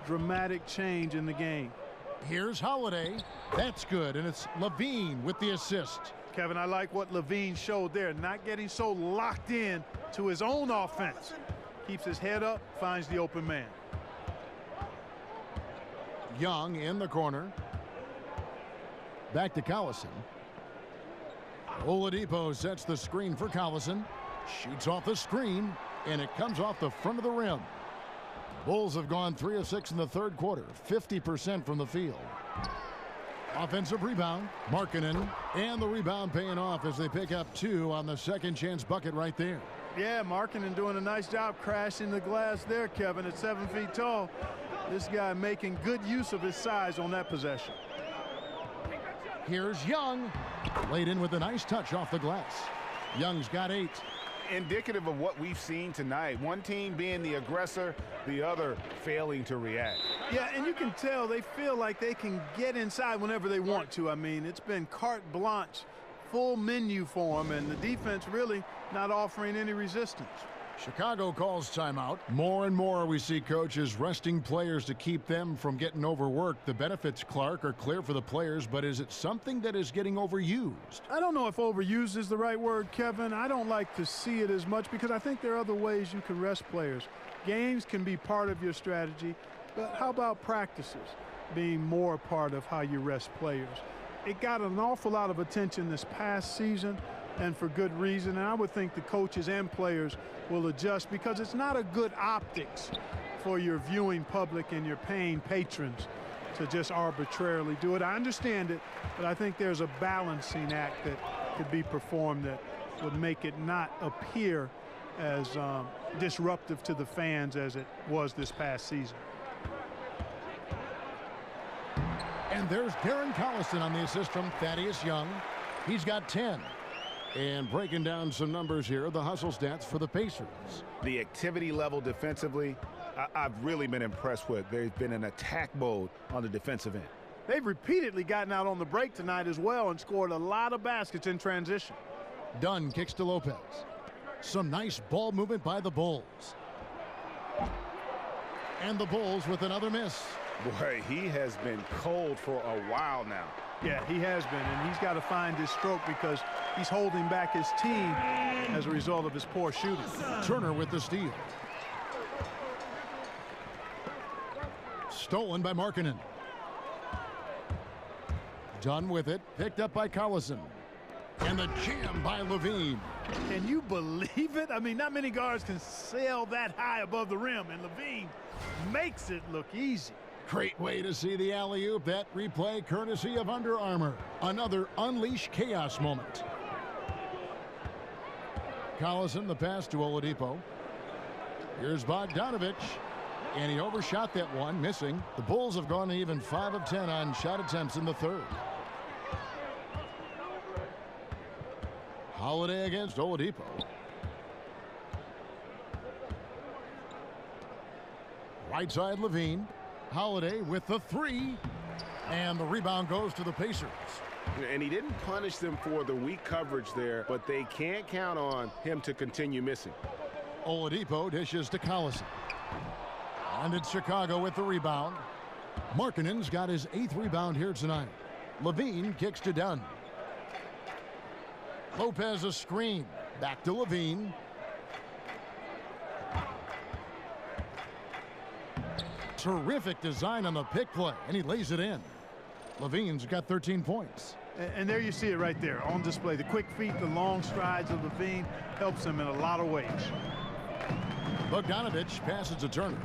dramatic change in the game. Here's Holiday. That's good, and it's Levine with the assist. Kevin, I like what Levine showed there, not getting so locked in to his own offense. Keeps his head up, finds the open man. Young in the corner. Back to Collison. Oladipo sets the screen for Collison. Shoots off the screen, and it comes off the front of the rim. Bulls have gone 3 of 6 in the third quarter, 50% from the field. Offensive rebound, Markkanen, and the rebound paying off as they pick up 2 on the second chance bucket right there. Yeah, Markkanen doing a nice job crashing the glass there, Kevin, at 7 feet tall. This guy making good use of his size on that possession. Here's Young, laid in with a nice touch off the glass. Young's got 8. Indicative of what we've seen tonight. One team being the aggressor, the other failing to react. Yeah, and you can tell they feel like they can get inside whenever they want to. I mean, it's been carte blanche, full menu for them, and the defense really not offering any resistance. Chicago calls timeout. More and more we see coaches resting players to keep them from getting overworked. The benefits, Clark, are clear for the players, but is it something that is getting overused? I don't know if overused is the right word, Kevin. I don't like to see it as much because I think there are other ways you can rest players. Games can be part of your strategy, but how about practices being more a part of how you rest players? It got an awful lot of attention this past season, and for good reason. And I would think the coaches and players will adjust because it's not a good optics for your viewing public and your paying patrons to just arbitrarily do it. I understand it, but I think there's a balancing act that could be performed that would make it not appear as disruptive to the fans as it was this past season. And there's Darren Collison on the assist from Thaddeus Young. He's got 10. And breaking down some numbers here, the hustle stats for the Pacers. The activity level defensively, I've really been impressed with. There's been an attack mode on the defensive end. They've repeatedly gotten out on the break tonight as well and scored a lot of baskets in transition. Dunn kicks to Lopez. Some nice ball movement by the Bulls. And the Bulls with another miss. Boy, he has been cold for a while now. Yeah, he has been, and he's got to find his stroke because he's holding back his team as a result of his poor shooting. Turner with the steal. Stolen by Markkanen. Dunn with it, picked up by Collison. And the jam by Levine. Can you believe it? I mean, not many guards can sail that high above the rim, and Levine makes it look easy. Great way to see the alley-oop. That replay courtesy of Under Armour. Another Unleash Chaos moment. Collison, the pass to Oladipo. Here's Bogdanovich. And he overshot that one, missing. The Bulls have gone even 5 of 10 on shot attempts in the third. Holiday against Oladipo. Right side Levine. Holiday with the 3, and the rebound goes to the Pacers. And he didn't punish them for the weak coverage there, but they can't count on him to continue missing. Oladipo dishes to Collison. And it's Chicago with the rebound. Markkanen's got his 8th rebound here tonight. Levine kicks to Dunn. Lopez a screen. Back to Levine. Terrific design on the pick play, and he lays it in. Levine's got 13 points. And there you see it right there on display. The quick feet, the long strides of Levine helps him in a lot of ways. Bogdanovich passes to Turner.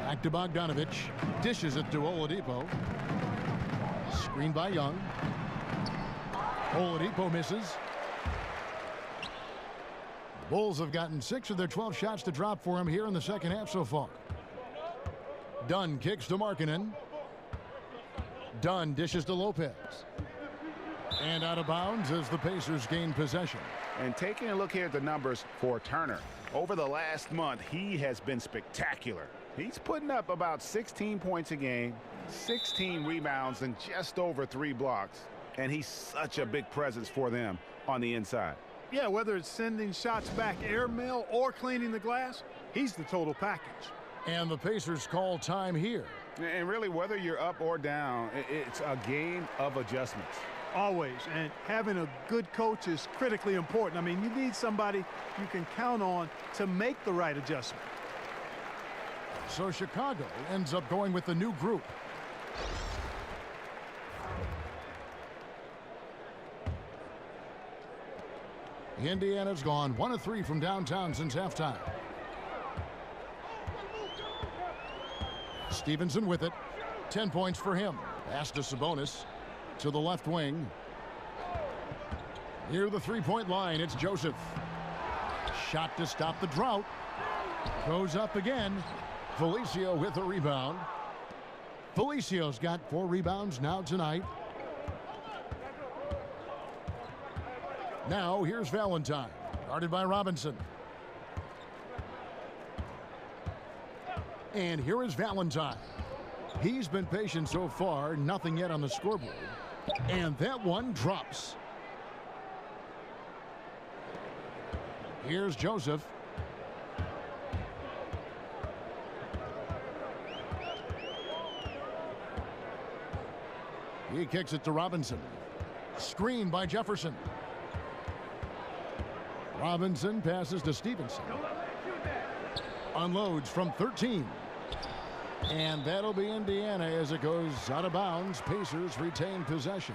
Back to Bogdanovich. Dishes it to Oladipo. Screen by Young. Oladipo misses. The Bulls have gotten 6 of their 12 shots to drop for him here in the second half so far. Dunn kicks to Markkanen. Dunn dishes to Lopez. And out of bounds as the Pacers gain possession. And taking a look here at the numbers for Turner. Over the last month, he has been spectacular. He's putting up about 16 points a game, 16 rebounds, and just over 3 blocks. And he's such a big presence for them on the inside. Yeah, whether it's sending shots back airmail or cleaning the glass, he's the total package. And the Pacers call time here. And really, whether you're up or down, it's a game of adjustments. Always. And having a good coach is critically important. I mean, you need somebody you can count on to make the right adjustment. So Chicago ends up going with the new group. Indiana's gone 1 of 3 from downtown since halftime. Stevenson with it. 10 points for him. Pass to Sabonis. To the left wing. Near the three-point line, it's Joseph. Shot to stop the drought. Goes up again. Felicio with a rebound. Felicio's got 4 rebounds now tonight. Now here's Valentine. Guarded by Robinson. And here is Valentine. He's been patient so far. Nothing yet on the scoreboard. And that one drops. Here's Joseph. He kicks it to Robinson. Screen by Jefferson. Robinson passes to Stevenson. Unloads from 13. And that'll be Indiana as it goes out of bounds. Pacers retain possession.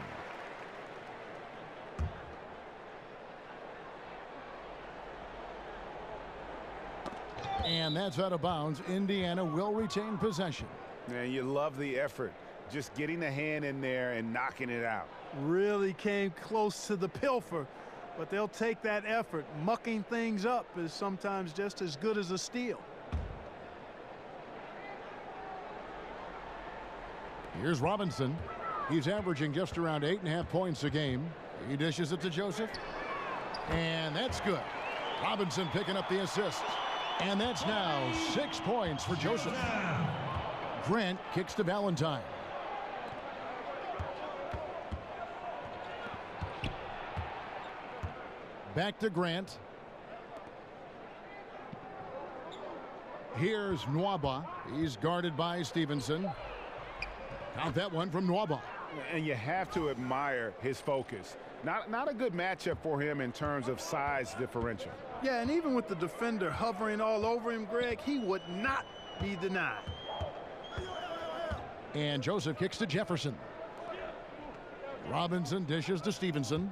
And that's out of bounds. Indiana will retain possession. Man, you love the effort. Just getting the hand in there and knocking it out. Really came close to the pilfer, but they'll take that effort. Mucking things up is sometimes just as good as a steal. Here's Robinson. He's averaging just around 8.5 points a game. He dishes it to Joseph. And that's good. Robinson picking up the assist. And that's now 6 points for Joseph. Grant kicks to Valentine. Back to Grant. Here's Nwaba. He's guarded by Stevenson. Count that one from Nwaba. And you have to admire his focus. Not a good matchup for him in terms of size differential. Yeah, and even with the defender hovering all over him, Greg, he would not be denied. And Joseph kicks to Jefferson. Robinson dishes to Stevenson.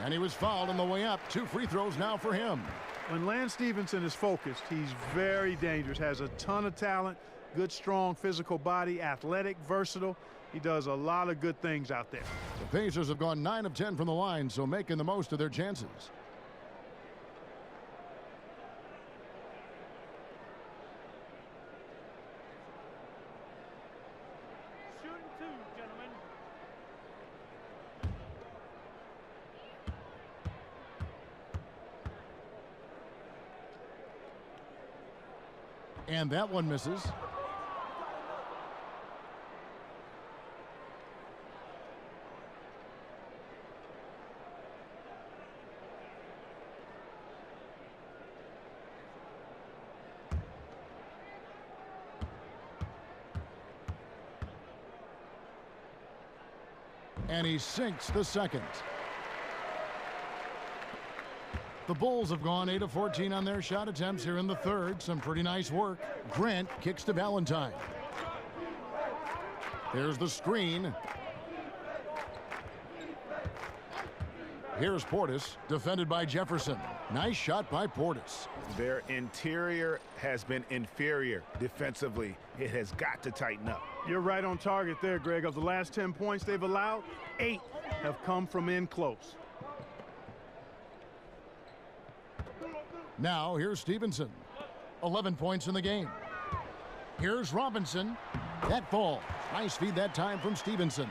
And he was fouled on the way up. 2 free throws now for him. When Lance Stevenson is focused, he's very dangerous, has a ton of talent, good, strong physical body, athletic, versatile. He does a lot of good things out there. The Pacers have gone 9 of 10 from the line, so making the most of their chances. Shooting 2, gentlemen. And that one misses. And he sinks the second. The Bulls have gone 8 of 14 on their shot attempts here in the third. Some pretty nice work. Grant kicks to Valentine. There's the screen. Here's Portis, defended by Jefferson. Nice shot by Portis. Their interior has been inferior defensively. It has got to tighten up. You're right on target there, Greg. Of the last 10 points they've allowed, 8 have come from in close. Now here's Stevenson. 11 points in the game. Here's Robinson. That falls. Nice feed that time from Stevenson.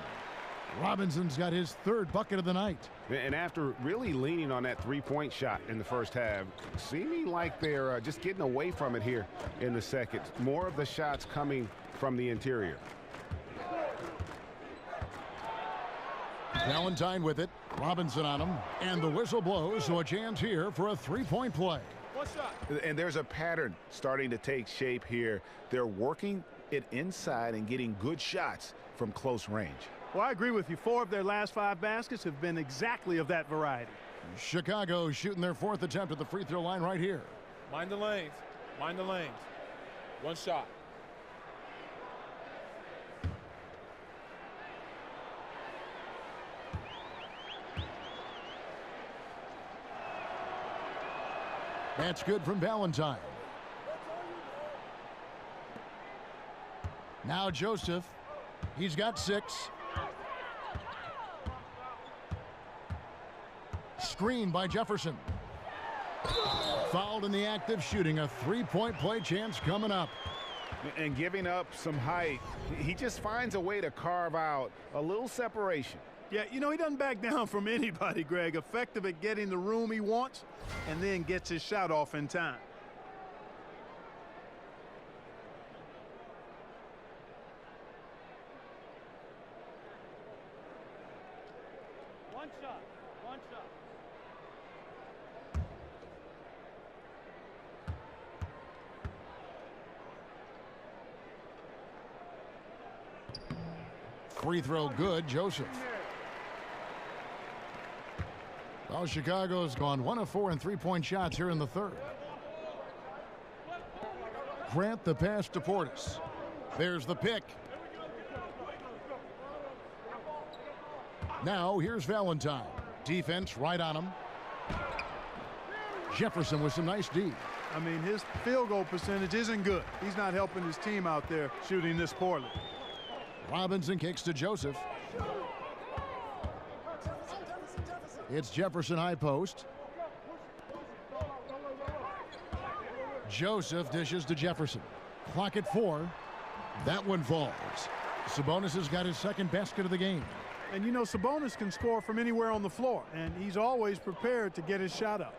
Robinson's got his third bucket of the night. And after really leaning on that three-point shot in the first half, seeming like they're just getting away from it here in the second. More of the shots coming from the interior. Valentine with it. Robinson on him. And the whistle blows, so a chance here for a three-point play. And there's a pattern starting to take shape here. They're working it inside and getting good shots from close range. Well, I agree with you. 4 of their last 5 baskets have been exactly of that variety. Chicago shooting their 4th attempt at the free throw line right here. Mind the lanes. Mind the lanes. One shot. That's good from Valentine. Now Joseph. He's got 6. Screen by Jefferson. Fouled in the act of shooting. A three-point play chance coming up. And giving up some height, he just finds a way to carve out a little separation. Yeah, you know, he doesn't back down from anybody, Greg. Effective at getting the room he wants and then gets his shot off in time. One shot. One shot. Free throw good, Joseph. Well, Chicago's gone 1 of 4 in three-point shots here in the third. Grant the pass to Portis. There's the pick. Now here's Valentine. Defense right on him. Jefferson with some nice D. I mean, his field goal percentage isn't good. He's not helping his team out there shooting this poorly. Robinson kicks to Joseph. It's Jefferson high post. Joseph dishes to Jefferson. Clock at 4. That one falls. Sabonis has got his second basket of the game. And you know, Sabonis can score from anywhere on the floor, and he's always prepared to get his shot up.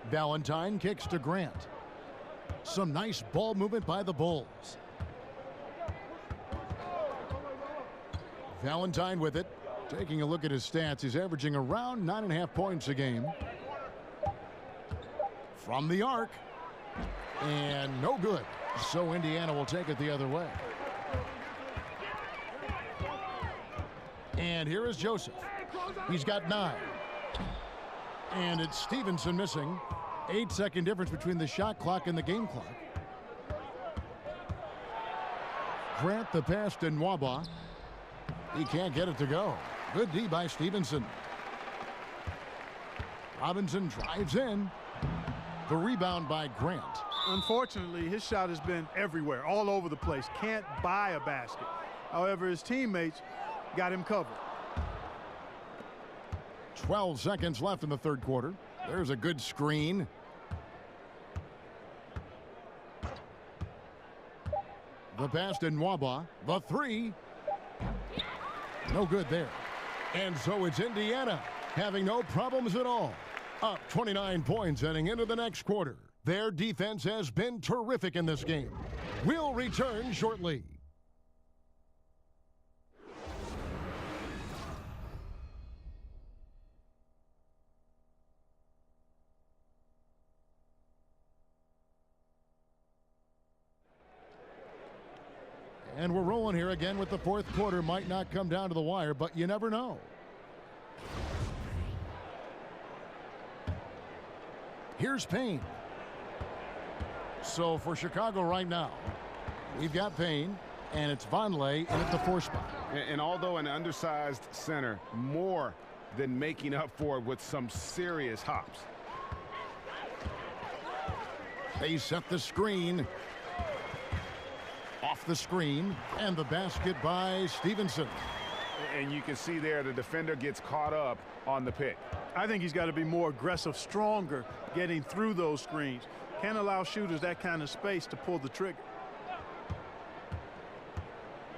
Valentine kicks to Grant. Some nice ball movement by the Bulls. Valentine with it. Taking a look at his stats, he's averaging around 9.5 points a game. From the arc. And no good. So Indiana will take it the other way. And here is Joseph. He's got 9. And it's Stevenson missing. 8-second difference between the shot clock and the game clock. Grant the pass to Nwaba. He can't get it to go. Good D by Stevenson. Robinson drives in. The rebound by Grant. Unfortunately, his shot has been everywhere, all over the place. Can't buy a basket. However, his teammates got him covered. 12 seconds left in the third quarter. There's a good screen. The pass to Nwaba. The 3. No good there. And so it's Indiana having no problems at all. Up 29 points heading into the next quarter. Their defense has been terrific in this game. We'll return shortly. And we're rolling here again with the fourth quarter. Might not come down to the wire, but you never know. Here's Payne. So for Chicago right now, we've got Payne, and it's Vonleh in at the 4 spot. And although an undersized center, more than making up for it with some serious hops. They set the screen. Off the screen, and the basket by Stevenson. And you can see there the defender gets caught up on the pick. I think he's got to be more aggressive, stronger, getting through those screens. Can't allow shooters that kind of space to pull the trigger.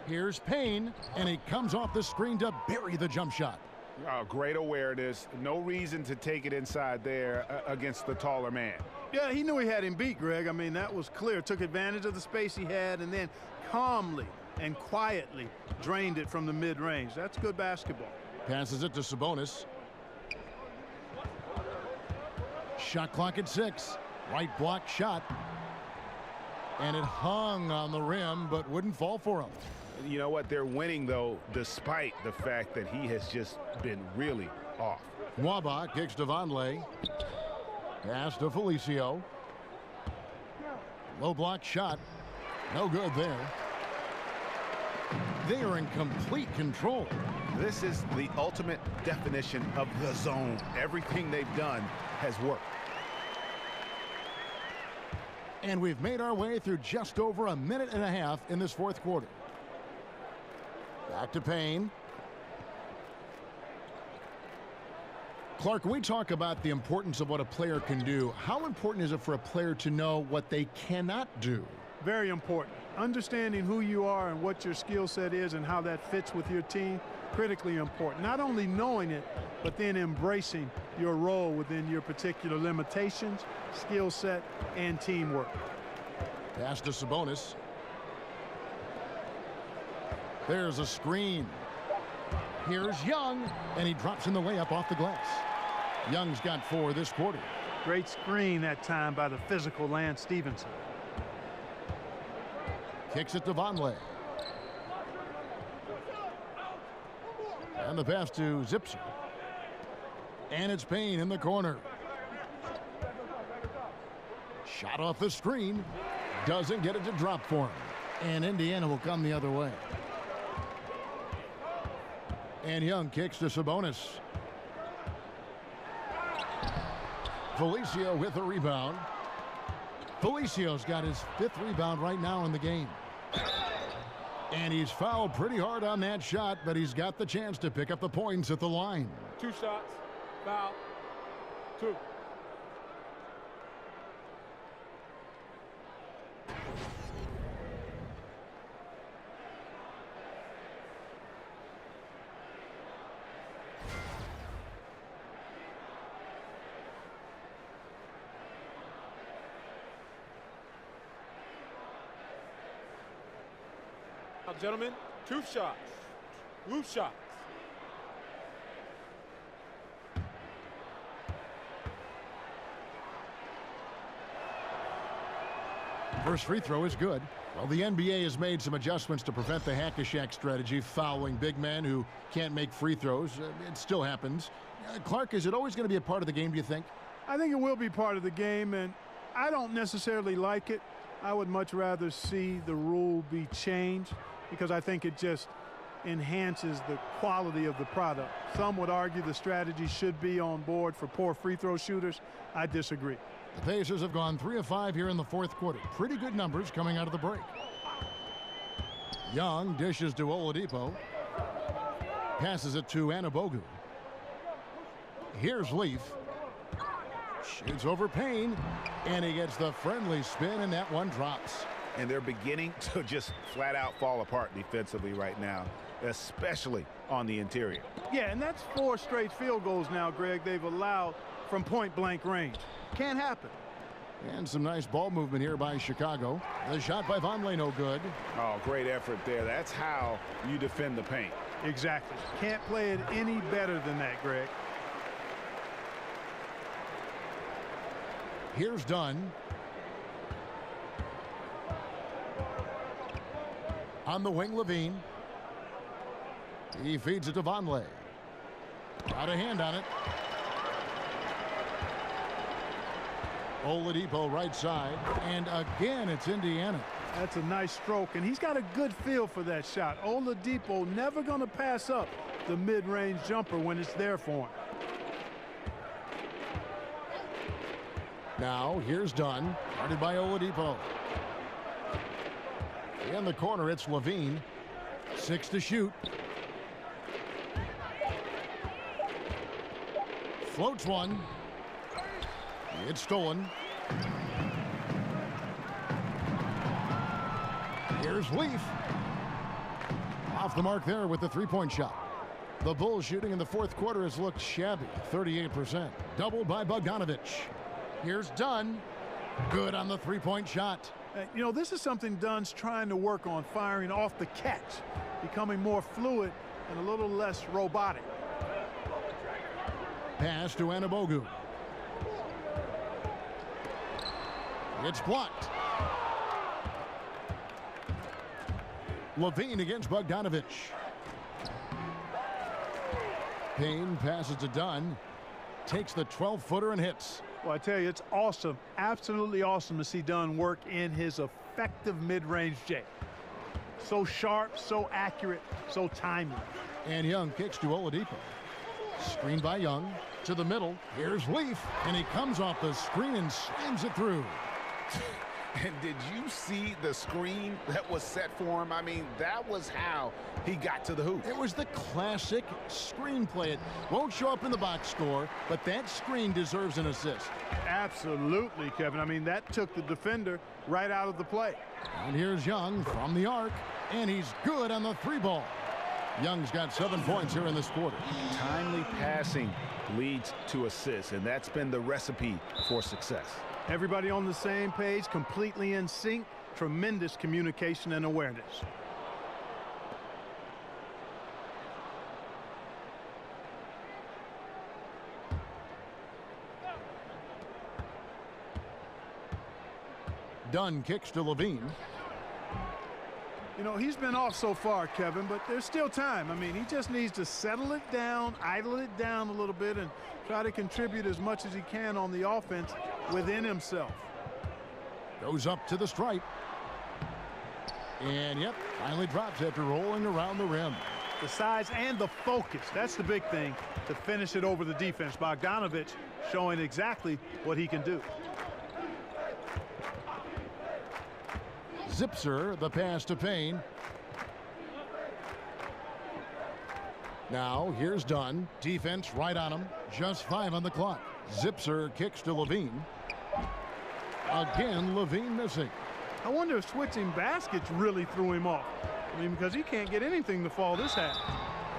Here's Payne, and he comes off the screen to bury the jump shot. Great awareness. No reason to take it inside there against the taller man. Yeah, he knew he had him beat, Greg. I mean, that was clear. Took advantage of the space he had and then calmly and quietly drained it from the mid-range. That's good basketball. Passes it to Sabonis. Shot clock at 6. Right block shot. And it hung on the rim, but wouldn't fall for him. You know what? They're winning, though, despite the fact that he has just been really off. Waba kicks to Vonleh. Pass to Felicio. Low block shot. No good there. They are in complete control. This is the ultimate definition of the zone. Everything they've done has worked. And we've made our way through just over a minute and a half in this 4th quarter. Back to Payne. Clark, when we talk about the importance of what a player can do, how important is it for a player to know what they cannot do? Very important. Understanding who you are and what your skill set is and how that fits with your team, critically important. Not only knowing it, but then embracing your role within your particular limitations, skill set, and teamwork. Pass to Sabonis. There's a screen. Here's Young, and he drops in the layup off the glass. Young's got 4 this quarter. Great screen that time by the physical Lance Stevenson. Kicks it to Vonleh. And the pass to Zipser. And it's Payne in the corner. Shot off the screen. Doesn't get it to drop for him. And Indiana will come the other way. And Young kicks to Sabonis. Felicio with a rebound. Felicio's got his 5th rebound right now in the game. And he's fouled pretty hard on that shot, but he's got the chance to pick up the points at the line. 2 shots, foul, 2. Now, gentlemen, 2 shots, loose shots. First free throw is good. Well, the NBA has made some adjustments to prevent the hack-a-shack strategy, fouling big men who can't make free throws. It still happens. Clark, is it always going to be a part of the game, do you think? I think it will be part of the game, and I don't necessarily like it. I would much rather see the rule be changed because I think it just enhances the quality of the product. Some would argue the strategy should be on board for poor free throw shooters. I disagree. The Pacers have gone 3 of 5 here in the 4th quarter. Pretty good numbers coming out of the break. Young dishes to Oladipo. Passes it to Anabogu. Here's Leaf. Shoots over Payne. And he gets the friendly spin, and that one drops. And they're beginning to just flat out fall apart defensively right now, especially on the interior. Yeah, and that's 4 straight field goals now, Greg, they've allowed from point-blank range. Can't happen. And some nice ball movement here by Chicago. The shot by Vonleh, no good. Oh, great effort there. That's how you defend the paint. Exactly. Can't play it any better than that, Greg. Here's Dunn. On the wing, Levine. He feeds it to Vonleh. Got a hand on it. Oladipo right side, and again it's Indiana. That's a nice stroke, and he's got a good feel for that shot. Oladipo never going to pass up the mid-range jumper when it's there for him. Now here's Dunn, guarded by Oladipo. In the corner, it's Levine. 6 to shoot. Floats one. It's stolen. Here's Leaf. Off the mark there with the three-point shot. The Bulls shooting in the fourth quarter has looked shabby, 38%. Doubled by Bogdanovich. Here's Dunn. Good on the three-point shot. You know, this is something Dunn's trying to work on, firing off the catch, becoming more fluid and a little less robotic. Pass to Anunoby. It's blocked. Levine against Bogdanovich. Payne passes to Dunn. Takes the 12-footer and hits. Well, I tell you, it's awesome, absolutely awesome to see Dunn work in his effective mid-range J. So sharp, so accurate, so timely. And Young kicks to Oladipo. Screened by Young to the middle. Here's Leaf, and he comes off the screen and slams it through. And did you see the screen that was set for him? I mean, that was how he got to the hoop. It was the classic screen play. It won't show up in the box score, but that screen deserves an assist. Absolutely, Kevin. I mean, that took the defender right out of the play. And here's Young from the arc, and he's good on the three ball. Young's got 7 points here in this quarter. Timely passing leads to assists, and that's been the recipe for success. Everybody on the same page, completely in sync, tremendous communication and awareness. Dunn kicks to Levine. You know, he's been off so far, Kevin, but there's still time. I mean, he just needs to settle it down, idle it down a little bit, and try to contribute as much as he can on the offense within himself. Goes up to the stripe. And, yep, finally drops after rolling around the rim. The size and the focus, that's the big thing to finish it over the defense. Bogdanovich showing exactly what he can do. Zipser, the pass to Payne. Now, here's Dunn. Defense right on him. Just 5 on the clock. Zipser kicks to Levine. Again, Levine missing. I wonder if switching baskets really threw him off. I mean, because he can't get anything to fall this half.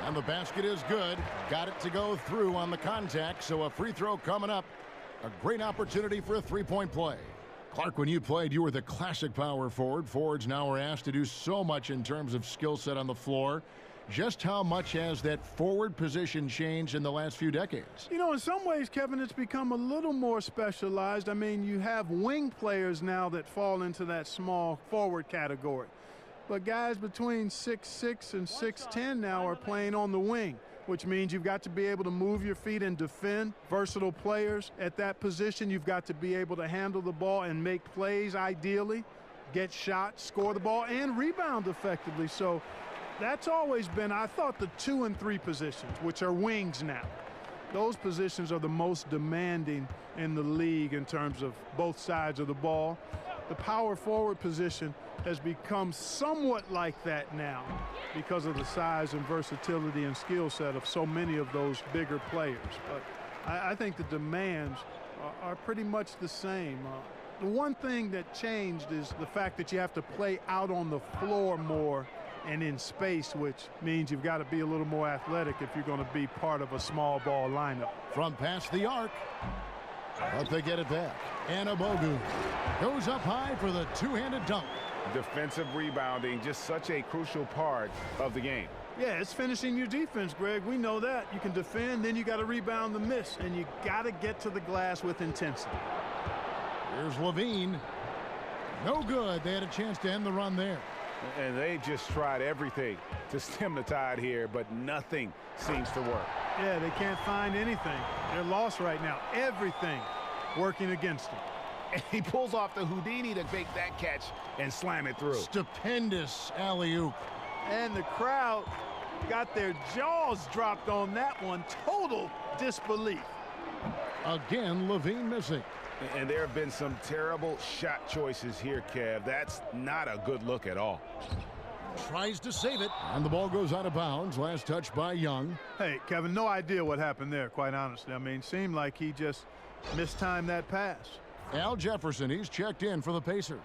And the basket is good. Got it to go through on the contact, so a free throw coming up. A great opportunity for a three-point play. Clark, when you played, you were the classic power forward. Forwards now are asked to do so much in terms of skill set on the floor. Just how much has that forward position changed in the last few decades? You know, in some ways, Kevin, it's become a little more specialized. I mean, you have wing players now that fall into that small forward category. But guys between 6'6" and 6'10" now are playing on the wing, which means you've got to be able to move your feet and defend. Versatile players at that position. You've got to be able to handle the ball and make plays ideally, get shots, score the ball, and rebound effectively. So that's always been, I thought, the 2 and 3 positions, which are wings now. Those positions are the most demanding in the league in terms of both sides of the ball. The power forward position has become somewhat like that now because of the size and versatility and skill set of so many of those bigger players. But I think the demands are pretty much the same. The one thing that changed is the fact that you have to play out on the floor more and in space, which means you've got to be a little more athletic if you're going to be part of a small ball lineup. From past the arc, but they get it back. Anunoby goes up high for the two-handed dunk. Defensive rebounding, just such a crucial part of the game. Yeah, it's finishing your defense, Greg. We know that. You can defend, then you got to rebound the miss, and you got to get to the glass with intensity. Here's Levine. No good. They had a chance to end the run there. And they just tried everything to stem the tide here, but nothing seems to work. Yeah, they can't find anything. They're lost right now. Everything working against them. And he pulls off the Houdini to make that catch and slam it through. Stupendous alley-oop. And the crowd got their jaws dropped on that one. Total disbelief. Again, Levine missing. And there have been some terrible shot choices here, Kev. That's not a good look at all. Tries to save it, and the ball goes out of bounds. Last touch by Young. Hey, Kevin, no idea what happened there, quite honestly. I mean, seemed like he just mistimed that pass. Al Jefferson, he's checked in for the Pacers.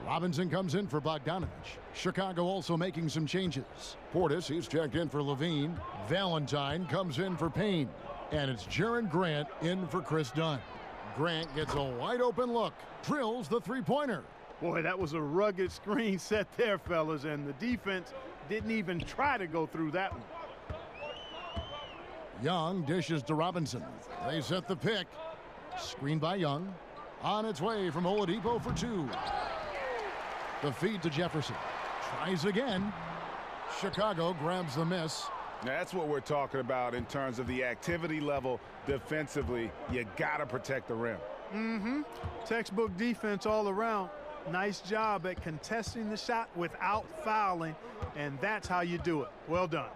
Robinson comes in for Bogdanovich. Chicago also making some changes. Portis, he's checked in for Levine. Valentine comes in for Payne. And it's Jaren Grant in for Chris Dunn. Grant gets a wide open look. Drills the three-pointer. Boy, that was a rugged screen set there, fellas, and the defense didn't even try to go through that one. Young dishes to Robinson. They set the pick. Screen by Young. On its way from Oladipo for two. The feed to Jefferson. Tries again. Chicago grabs the miss. That's what we're talking about in terms of the activity level defensively. You got to protect the rim. Textbook defense all around. Nice job at contesting the shot without fouling, and that's how you do it. Well done.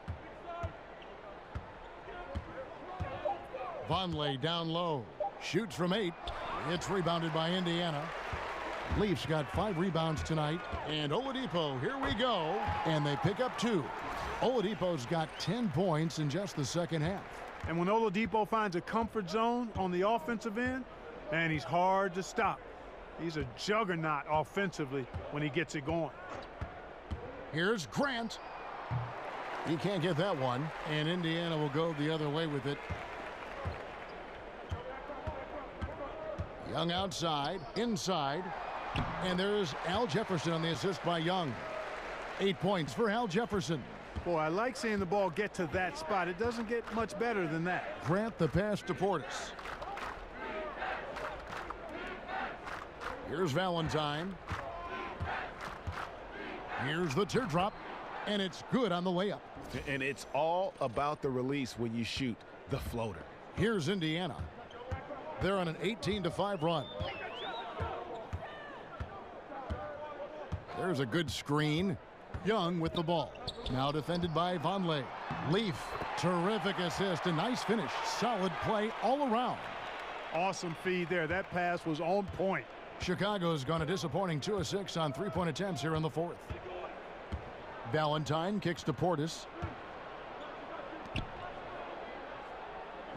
Vonleh down low. Shoots from 8. It's rebounded by Indiana. Leafs got 5 rebounds tonight. And Oladipo, here we go. And they pick up 2. Oladipo's got 10 points in just the second half. And when Oladipo finds a comfort zone on the offensive end, and he's hard to stop. He's a juggernaut offensively when he gets it going. Here's Grant. He can't get that one. And Indiana will go the other way with it. Young outside, inside. And there's Al Jefferson on the assist by Young. 8 points for Al Jefferson. Boy, I like seeing the ball get to that spot. It doesn't get much better than that. Grant the pass to Portis. Here's Valentine. Here's the teardrop. And it's good on the layup. And it's all about the release when you shoot the floater. Here's Indiana. They're on an 18-5 run. There's a good screen. Young with the ball. Now defended by Vonleh. Leaf. Terrific assist. A nice finish. Solid play all around. Awesome feed there. That pass was on point. Chicago's gone a disappointing 2 of 6 on 3-point attempts here in the fourth. Valentine kicks to Portis.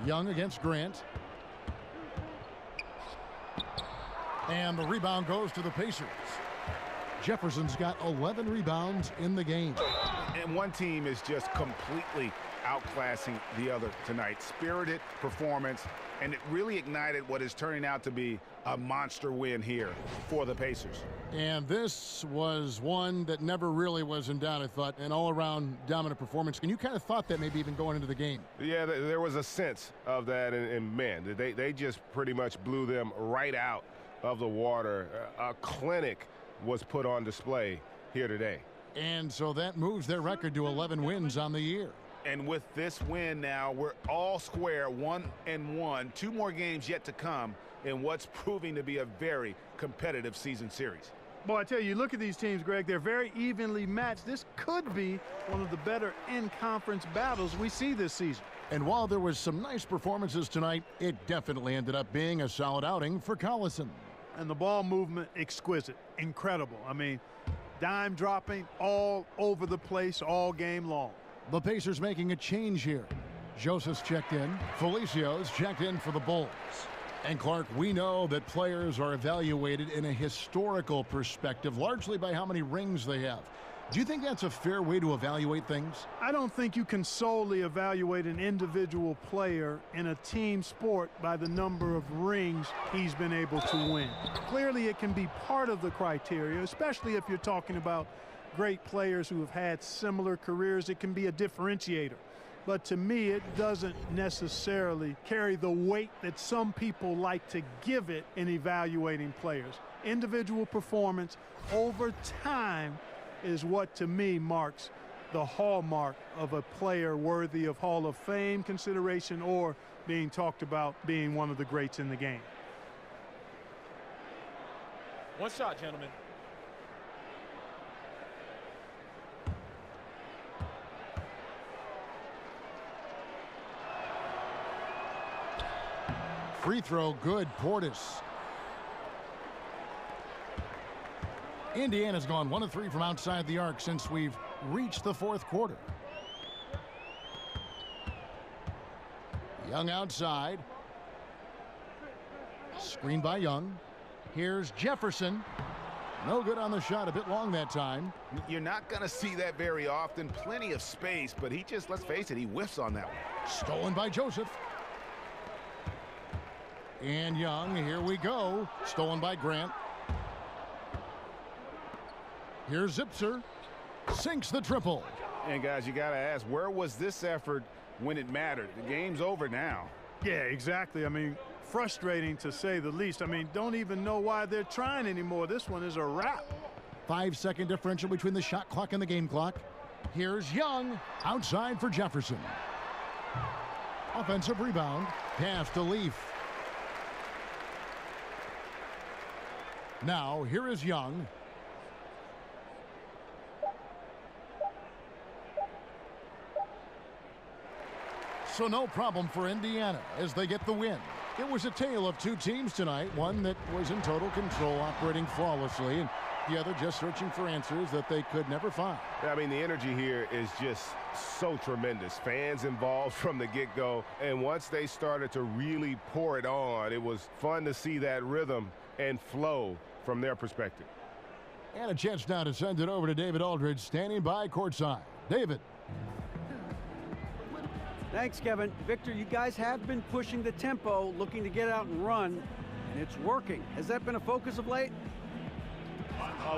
Young against Grant. And the rebound goes to the Pacers. Jefferson's got 11 rebounds in the game. And one team is just completely outclassing the other tonight. Spirited performance, and it really ignited what is turning out to be a monster win here for the Pacers. And this was one that never really was in doubt, I thought, an all-around dominant performance. And you kind of thought that maybe even going into the game. Yeah, there was a sense of that, and man, they just pretty much blew them right out of the water. A clinic was put on display here today. And so that moves their record to 11 wins on the year. And with this win now, we're all square, 1-1. 2 more games yet to come in what's proving to be a very competitive season series. Boy, I tell you, look at these teams, Greg. They're very evenly matched. This could be one of the better in-conference battles we see this season. And while there was some nice performances tonight, it definitely ended up being a solid outing for Collison. And the ball movement, exquisite, incredible. I mean, dime dropping all over the place all game long. The Pacers making a change here. Joseph's checked in. Felicia's checked in for the Bulls. And Clark, we know that players are evaluated in a historical perspective, largely by how many rings they have. Do you think that's a fair way to evaluate things? I don't think you can solely evaluate an individual player in a team sport by the number of rings he's been able to win. Clearly, it can be part of the criteria, especially if you're talking about great players who have had similar careers. It can be a differentiator. But to me, it doesn't necessarily carry the weight that some people like to give it in evaluating players. Individual performance over time is what, to me, marks the hallmark of a player worthy of Hall of Fame consideration or being talked about being one of the greats in the game. One shot, gentlemen. Free throw, good. Portis. Indiana's gone 1 of 3 from outside the arc since we've reached the fourth quarter. Young outside. Screen by Young. Here's Jefferson. No good on the shot. A bit long that time. You're not going to see that very often. Plenty of space, but he just, let's face it, he whiffs on that one. Stolen by Joseph. And Young, here we go. Stolen by Grant. Here's Zipser. Sinks the triple. And guys, you got to ask, where was this effort when it mattered? The game's over now. Yeah, exactly. I mean, frustrating to say the least. I mean, don't even know why they're trying anymore. This one is a wrap. 5-second differential between the shot clock and the game clock. Here's Young. Outside for Jefferson. Offensive rebound. Pass to Leaf. Now, here is Young. So no problem for Indiana as they get the win. It was a tale of two teams tonight, one that was in total control, operating flawlessly, and the other just searching for answers that they could never find. I mean, the energy here is just so tremendous. Fans involved from the get-go, and once they started to really pour it on, it was fun to see that rhythm and flow from their perspective. And a chance now to send it over to David Aldridge, standing by courtside. David. Thanks, Kevin. Victor, you guys have been pushing the tempo, looking to get out and run, and it's working. Has that been a focus of late?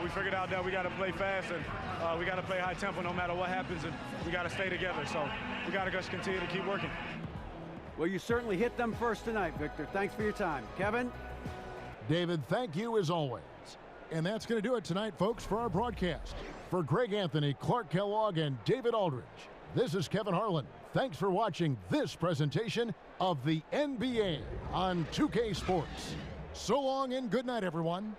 We figured out that we got to play fast and we got to play high tempo no matter what happens, and we got to stay together. So we got to just continue to keep working. Well, you certainly hit them first tonight, Victor. Thanks for your time. Kevin? David, thank you as always. And that's going to do it tonight, folks, for our broadcast. For Greg Anthony, Clark Kellogg, and David Aldridge, this is Kevin Harlan. Thanks for watching this presentation of the NBA on 2K Sports. So long and good night, everyone.